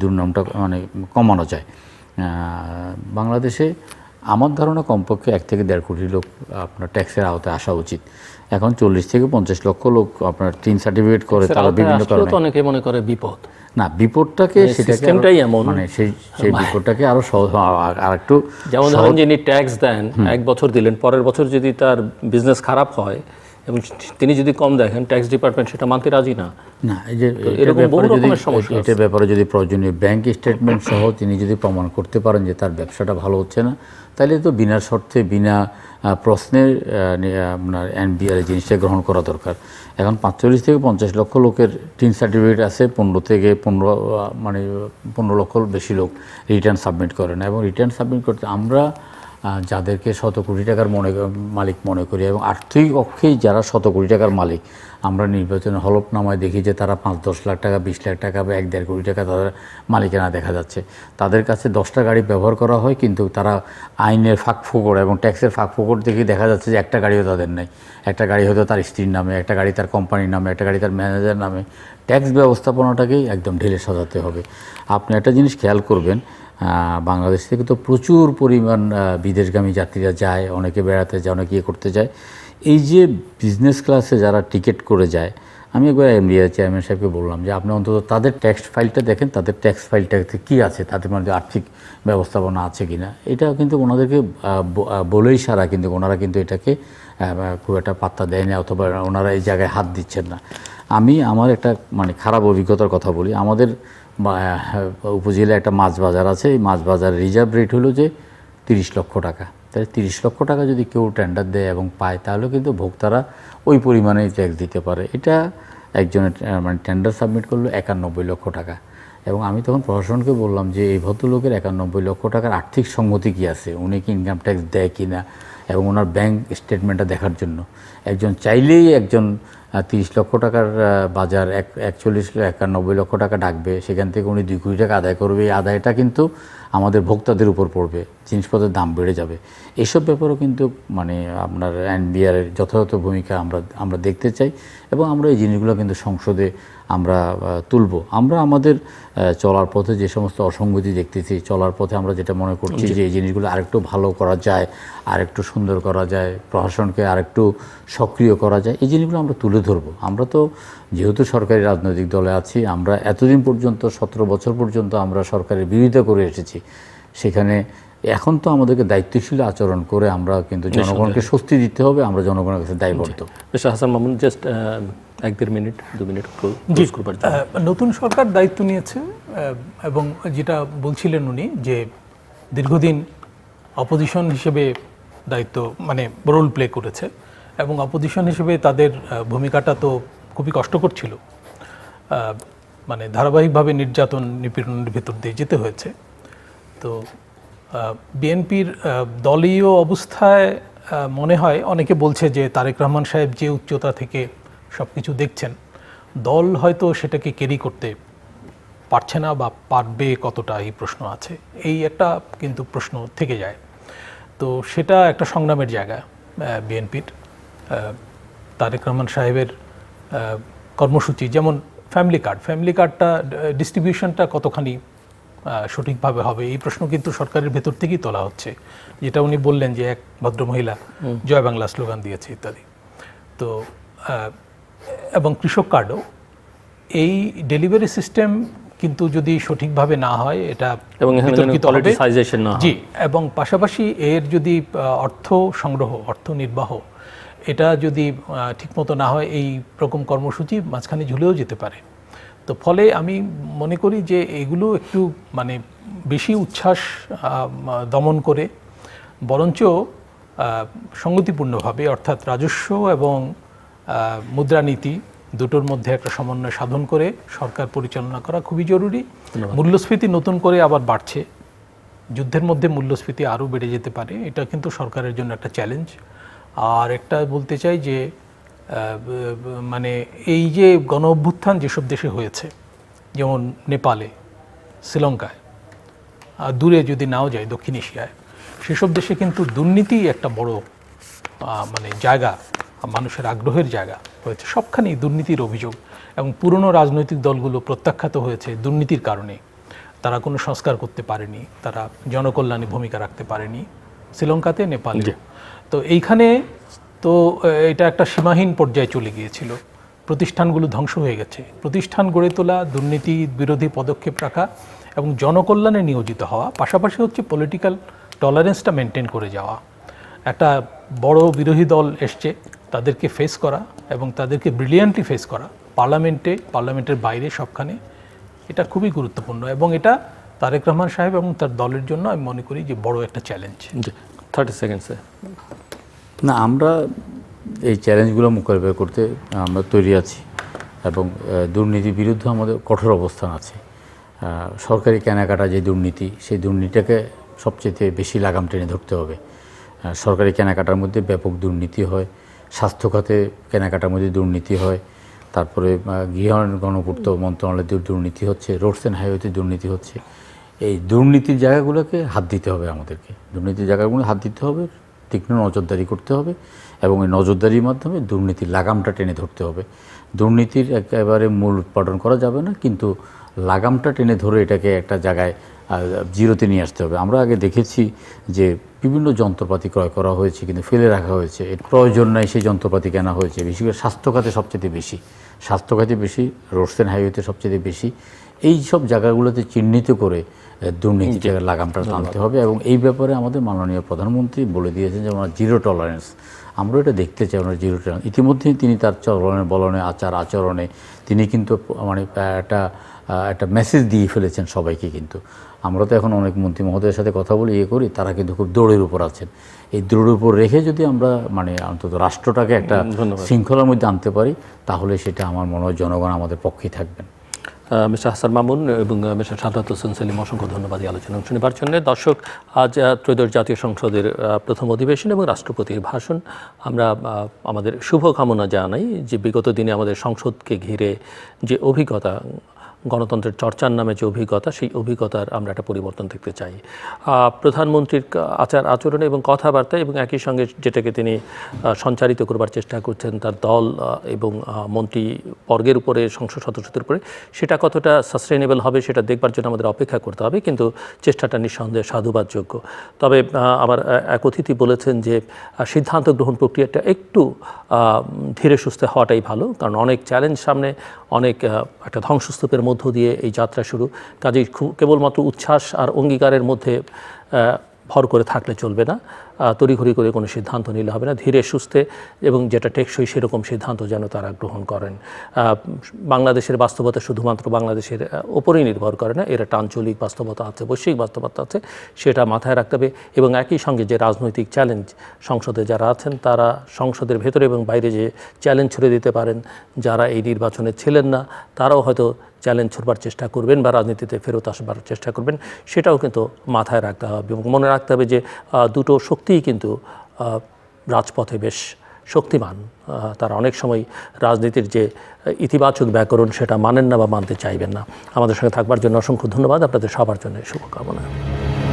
দুর্নামটা মানে কমানো যায়। বাংলাদেশে আমার ধারণা কমপক্ষে 1 থেকে 1.5 কোটি লোক আপনার ট্যাক্সের আওতায় আসা উচিত। এখন 40 থেকে 50 লক্ষ লোক আপনার 3 সার্টিফিকেট করে, তারা বিভিন্ন কারণে অনেকে মনে করে বিপদ না, বিপদটাকে সিস্টেমটাই এমন মানে সেই বিপদটাকে আরো আরেকটু যেমন ধরেন যিনি ট্যাক্স দেন 1 বছর দিলেন, পরের বছর যদি তার বিজনেস খারাপ হয় এবং তিনি যদি কম দেখেন, ট্যাক্স ডিপার্টমেন্ট সেটা মানতে রাজি না। এই যে এটার ব্যাপারে যদি প্রয়োজনীয় ব্যাংক স্টেটমেন্ট সহ তিনি যদি প্রমাণ করতে পারেন যে তার ব্যবসাটা ভালো হচ্ছে না, তাহলে তো বিনা শর্তে বিনা প্রশ্নের আপনার এনবিআর এই জিনিসটা গ্রহণ করা দরকার। এখন 45 থেকে 50 লক্ষ লোকের টিন সার্টিফিকেট আছে, 15 লক্ষ বেশি লোক রিটার্ন সাবমিট করে না। এবং রিটার্ন সাবমিট করতে আমরা যাদেরকে শত কোটি টাকার মালিক মনে করি এবং আর্থিক অক্ষেই যারা শত কোটি টাকার মালিক, আমরা নির্বাচনের হলফনামায় দেখি যে তারা 5-10 লাখ টাকা, 20 লাখ টাকা বা 1-1.5 কোটি টাকা তাদের মালিকানা দেখা যাচ্ছে। তাদের কাছে 10টা গাড়ি ব্যবহার করা হয়, কিন্তু তারা আইনের ফাঁকফোকর এবং ট্যাক্সের ফাঁকফোকর দেখে দেখা যাচ্ছে যে একটা গাড়িও তাদের নেই। একটা গাড়ি হয়তো তার স্ত্রীর নামে, একটা গাড়ি তার কোম্পানির নামে, একটা গাড়ি তার ম্যানেজার নামে। ট্যাক্স ব্যবস্থাপনাটাকেই একদম ঢেলে সাজাতে হবে। আপনি একটা জিনিস খেয়াল করবেন, বাংলাদেশ থেকে তো প্রচুর পরিমাণ বিদেশগামী যাত্রীরা যায়, অনেকে বেড়াতে যায়, অনেকে করতে যায়। এই যে বিজনেস ক্লাসে যারা টিকিট করে যায়, আমি একবার এমডিআর চেয়ারম্যান সাহেবকে বললাম যে আপনি অন্তত তাদের ট্যাক্স ফাইলটা দেখেন, তাদের ট্যাক্স ফাইলটাতে কী আছে, তাদের মধ্যে আর্থিক ব্যবস্থাপনা আছে কি না। এটা কিন্তু ওনাদেরকে বলেই সারা, কিন্তু ওনারা কিন্তু এটাকে খুব একটা পাত্তা দেয় না, অথবা ওনারা এই জায়গায় হাত দিচ্ছেন না। আমি আমার একটা খারাপ অভিজ্ঞতার কথা বলি। আমাদের উপজেলায় একটা মাছ বাজার আছে, এই মাছ বাজারের রিজার্ভ রেট হলো যে 30 লক্ষ টাকা। তাহলে 30 লক্ষ টাকা যদি কেউ টেন্ডার দেয় এবং পায়, তাহলে কিন্তু ভোক্তারা ওই পরিমাণেই ট্যাক্স দিতে পারে। এটা একজনের টেন্ডার সাবমিট করলো 91 লক্ষ টাকা। এবং আমি তখন প্রশাসনকে বললাম যে এই ভদ্রলোকের 91 লক্ষ টাকার আর্থিক সঙ্গতি কী আছে, উনি কি ইনকাম ট্যাক্স দেয় কি না, এবং ওনার ব্যাংক স্টেটমেন্টটা দেখার জন্য একজন চাইলেই 30 লক্ষ টাকার বাজার 91 লক্ষ টাকা ডাকবে, সেখান থেকে উনি 2 কোটি টাকা আদায় করবে। এই আদায়টা কিন্তু আমাদের ভোক্তাদের উপর পড়বে, জিনিসপত্রের দাম বেড়ে যাবে। এইসব ব্যাপারেও কিন্তু আপনার এনবিআরের যথাযথ ভূমিকা আমরা দেখতে চাই, এবং আমরা এই জিনিসগুলো কিন্তু সংসদে আমরা তুলব। আমরা আমাদের চলার পথে যে সমস্ত অসঙ্গতি দেখতেছি, চলার পথে আমরা যেটা মনে করছি যে এই জিনিসগুলো আরেকটু ভালো করা যায়, আরেকটু সুন্দর করা যায়, প্রশাসনকে আরেকটু সক্রিয় করা যায়, এই জিনিসগুলো আমরা তুলে ধরবো। আমরা তো যেহেতু সরকারি রাজনৈতিক দলে আছি, আমরা এতদিন পর্যন্ত 17 বছর পর্যন্ত আমরা সরকারের বিরোধিতা করে এসেছি। সেখানে এখন তো আমাদেরকে দায়িত্বশীল আচরণ করে আমরা কিন্তু জনগণকে স্বস্তি দিতে হবে, আমরা জনগণের কাছে দায়বদ্ধ। Mister Hasan Mamun, just 1-1.5 minute 2 minute নতুন সরকার দায়িত্ব নিয়েছে, এবং যেটা বলছিলেন উনি যে দীর্ঘদিন অপোজিশন হিসেবে দায়িত্ব রোল প্লে করেছে, এবং অপোজিশন হিসেবে তাদের ভূমিকাটা তো খুবই কষ্টকর ছিল। ধারাবাহিকভাবে নির্যাতন নিপীড়নের ভেতর দিয়ে যেতে হয়েছে। তো বিএনপির দলীয় অবস্থায় মনে হয়, অনেকে বলছে যে তারেক রহমান সাহেব যে উচ্চতা থেকে সব কিছু দেখছেন, দল হয়তো সেটাকে ক্যারি করতে পারছে না, বা পারবে কতটা, এই প্রশ্ন আছে। এই একটা কিন্তু প্রশ্ন থেকে যায়। তো সেটা একটা সংগ্রামের জায়গা বিএনপির। তারেক রহমান সাহেবের কর্মসূচি, যেমন ফ্যামিলি কার্ডটা ডিস্ট্রিবিউশনটা কতখানি সঠিকভাবে হবে, এই প্রশ্ন কিন্তু সরকারের ভেতর থেকেই তোলা হচ্ছে। যেটা উনি বললেন যে এক ভদ্রমহিলা জয় বাংলা স্লোগান দিয়েছে ইত্যাদি। তো এবং কৃষক কার্ডও, এই ডেলিভারি সিস্টেম কিন্তু যদি সঠিকভাবে না হয়, এটা বিতর্কিত হবে। জি, এবং পাশাপাশি এর যদি অর্থ সংগ্রহ, অর্থ নির্বাহ, এটা যদি ঠিকমতো না হয়, এই রকম কর্মসূচি মাঝখানে ঝুলেও যেতে পারে। তো ফলে আমি মনে করি যে এগুলো একটু বেশি উচ্ছ্বাস দমন করে, বরঞ্চ সঙ্গতিপূর্ণভাবে, অর্থাৎ রাজস্ব এবং মুদ্রানীতি দুটোর মধ্যে একটা সমন্বয় সাধন করে সরকার পরিচালনা করা খুবই জরুরি। মূল্যস্ফীতি নতুন করে আবার বাড়ছে, যুদ্ধের মধ্যে মূল্যস্ফীতি আরও বেড়ে যেতে পারে, এটা কিন্তু সরকারের জন্য একটা চ্যালেঞ্জ। আর একটা বলতে চাই যে এই যে গণ অভ্যুত্থান যেসব দেশে হয়েছে, যেমন নেপালে, শ্রীলঙ্কায়, দূরে যদি নাও যায় দক্ষিণ এশিয়ায়, সেসব দেশে কিন্তু দুর্নীতি একটা বড় জায়গা, মানুষের আগ্রহের জায়গা হয়েছে। সবখানেই দুর্নীতির অভিযোগ, এবং পুরনো রাজনৈতিক দলগুলো প্রত্যাখ্যাত হয়েছে দুর্নীতির কারণে। তারা কোনো সংস্কার করতে পারেনি, তারা জনকল্যাণে ভূমিকা রাখতে পারেনি, শ্রীলঙ্কাতে, নেপালে। তো এইখানে তো এটা একটা সীমাহীন পর্যায়ে চলে গিয়েছিল, প্রতিষ্ঠানগুলো ধ্বংস হয়ে গেছে। প্রতিষ্ঠান গড়ে তোলা, দুর্নীতি বিরোধী পদক্ষেপ রাখা এবং জনকল্যাণে নিয়োজিত হওয়া, পাশাপাশি হচ্ছে পলিটিক্যাল টলারেন্সটা মেনটেন করে যাওয়া। একটা বড় বিরোধী দল এসছে, তাদেরকে ফেস করা এবং তাদেরকে ব্রিলিয়ান্টলি ফেস করা, পার্লামেন্টের বাইরে, সবখানে, এটা খুবই গুরুত্বপূর্ণ। এবং এটা তারেক রহমান সাহেব এবং তার দলের জন্য আমি মনে করি যে বড় একটা চ্যালেঞ্জ। 30 সেকেন্ডসে না, আমরা এই চ্যালেঞ্জগুলো মোকাবিলা করতে আমরা তৈরি আছি এবং দুর্নীতির বিরুদ্ধে আমাদের কঠোর অবস্থান আছে। সরকারি কেনাকাটা যে দুর্নীতি, সেই দুর্নীতিটাকে সবচেয়ে বেশি লাগাম টেনে ধরতে হবে। সরকারি কেনাকাটার মধ্যে ব্যাপক দুর্নীতি হয়, স্বাস্থ্য খাতে কেনাকাটার মধ্যে দুর্নীতি হয়, তারপরে গৃহ গণপূর্ত মন্ত্রণালয়ের দুর্নীতি হচ্ছে, রোডস অ্যান্ড হাইওয়েতে দুর্নীতি হচ্ছে। এই দুর্নীতির জায়গাগুলোকে হাত দিতে হবে আমাদেরকে, দুর্নীতির জায়গাগুলো হাত দিতে হবে, তীক্ষ্ণ নজরদারি করতে হবে এবং এই নজরদারির মাধ্যমে দুর্নীতির লাগামটা টেনে ধরতে হবে। দুর্নীতির একেবারে মূল উৎপাদন করা যাবে না, কিন্তু লাগামটা টেনে ধরে এটাকে একটা জায়গায় জিরোতে নিয়ে আসতে হবে। আমরা আগে দেখেছি যে বিভিন্ন যন্ত্রপাতি ক্রয় করা হয়েছে কিন্তু ফেলে রাখা হয়েছে, এর প্রয়োজন নাই সেই যন্ত্রপাতি কেনা হয়েছে। বিশেষ করে স্বাস্থ্য খাতে সবচেয়ে বেশি, স্বাস্থ্য খাতে বেশি, রোডস অ্যান্ড হাইওয়েতে সবচেয়ে বেশি। এই সব জায়গাগুলোতে চিহ্নিত করে দুর্নীতির লাগামটা টানতে হবে এবং এই ব্যাপারে আমাদের মাননীয় প্রধানমন্ত্রী বলে দিয়েছেন যে আমরা জিরো টলারেন্স, আমরা এটা দেখতে চাই, আমরা জিরো টলারেন্স। ইতিমধ্যেই তিনি তার চলনে বলনে আচরণে তিনি কিন্তু মানে একটা মেসেজ দিয়ে ফেলেছেন সবাইকে। কিন্তু আমরা তো এখন অনেক মন্ত্রী মহোদয়ের সাথে কথা বলে করি, তারা কিন্তু খুব দৌড়ের উপর আছেন। এই দৌড়ের উপর রেখে যদি আমরা মানে অন্তত রাষ্ট্রটাকে একটা শৃঙ্খলার মধ্যে আনতে পারি, তাহলে সেটা আমার মনে হয় জনগণ আমাদের পক্ষেই থাকবেন। মিস্টার হাসান মামুন এবং মিস্টার সাদাত হোসেন সেলিম, অসংখ্য ধন্যবাদ এই আলোচনা অংশ নেবার জন্য। দর্শক, আজ ত্রয়োদশ জাতীয় সংসদের প্রথম অধিবেশন এবং রাষ্ট্রপতির ভাষণ, আমরা আমাদের শুভকামনা জানাই যে বিগত দিনে আমাদের সংসদকে ঘিরে যে অভিজ্ঞতা, গণতন্ত্রের চর্চার নামে যে অভিজ্ঞতা, সেই অভিজ্ঞতার আমরা একটা পরিবর্তন দেখতে চাই। প্রধানমন্ত্রীর আচরণে এবং কথাবার্তা এবং একই সঙ্গে যেটাকে তিনি সঞ্চারিত করবার চেষ্টা করছেন তার দল এবং মন্ত্রী বর্গের উপরে, সংসদ সদস্যদের উপরে, সেটা কতটা সাস্টেনেবল হবে সেটা দেখবার জন্য আমাদের অপেক্ষা করতে হবে, কিন্তু চেষ্টাটা নিঃসন্দেহে সাধুবাদযোগ্য। তবে আবার এক অতিথি বলেছেন যে সিদ্ধান্ত গ্রহণ প্রক্রিয়াটা একটু ধীরে সুস্থে হওয়াটাই ভালো, কারণ অনেক চ্যালেঞ্জ সামনে, অনেক একটা ধ্বংসস্তূপের মধ্য দিয়ে এই যাত্রা শুরু। কাজেই কেবলমাত্র উচ্ছ্বাস আর অঙ্গীকারের মধ্যে ভর করে থাকলে চলবে না, তড়িঘড়ি করে কোনো সিদ্ধান্ত নিলে হবে না। ধীরে সুস্থে এবং যেটা টেকসই সেরকম সিদ্ধান্ত যেন তারা গ্রহণ করেন। বাংলাদেশের বাস্তবতা শুধুমাত্র বাংলাদেশের ওপরেই নির্ভর করে না, এর একটা আঞ্চলিক বাস্তবতা আছে, বৈশ্বিক বাস্তবতা আছে, সেটা মাথায় রাখতে হবে। এবং একই সঙ্গে যে রাজনৈতিক চ্যালেঞ্জ সংসদে যারা আছেন, তারা সংসদের ভেতরে এবং বাইরে যে চ্যালেঞ্জ ছুড়ে দিতে পারেন, যারা এই নির্বাচনে ছিলেন না তারাও হয়তো চ্যালেঞ্জ ছুড়বার চেষ্টা করবেন বা রাজনীতিতে ফেরত আসবার চেষ্টা করবেন, সেটাও কিন্তু মাথায় রাখতে হবে। এবং মনে রাখতে হবে যে দুটো শক্তিই কিন্তু রাজপথে বেশ শক্তিমান। তারা অনেক সময় রাজনীতির যে ইতিবাচক ব্যাকরণ সেটা মানেন না বা মানতে চাইবেন না। আমাদের সঙ্গে থাকবার জন্য অসংখ্য ধন্যবাদ, আপনাদের সবার জন্য শুভকামনা।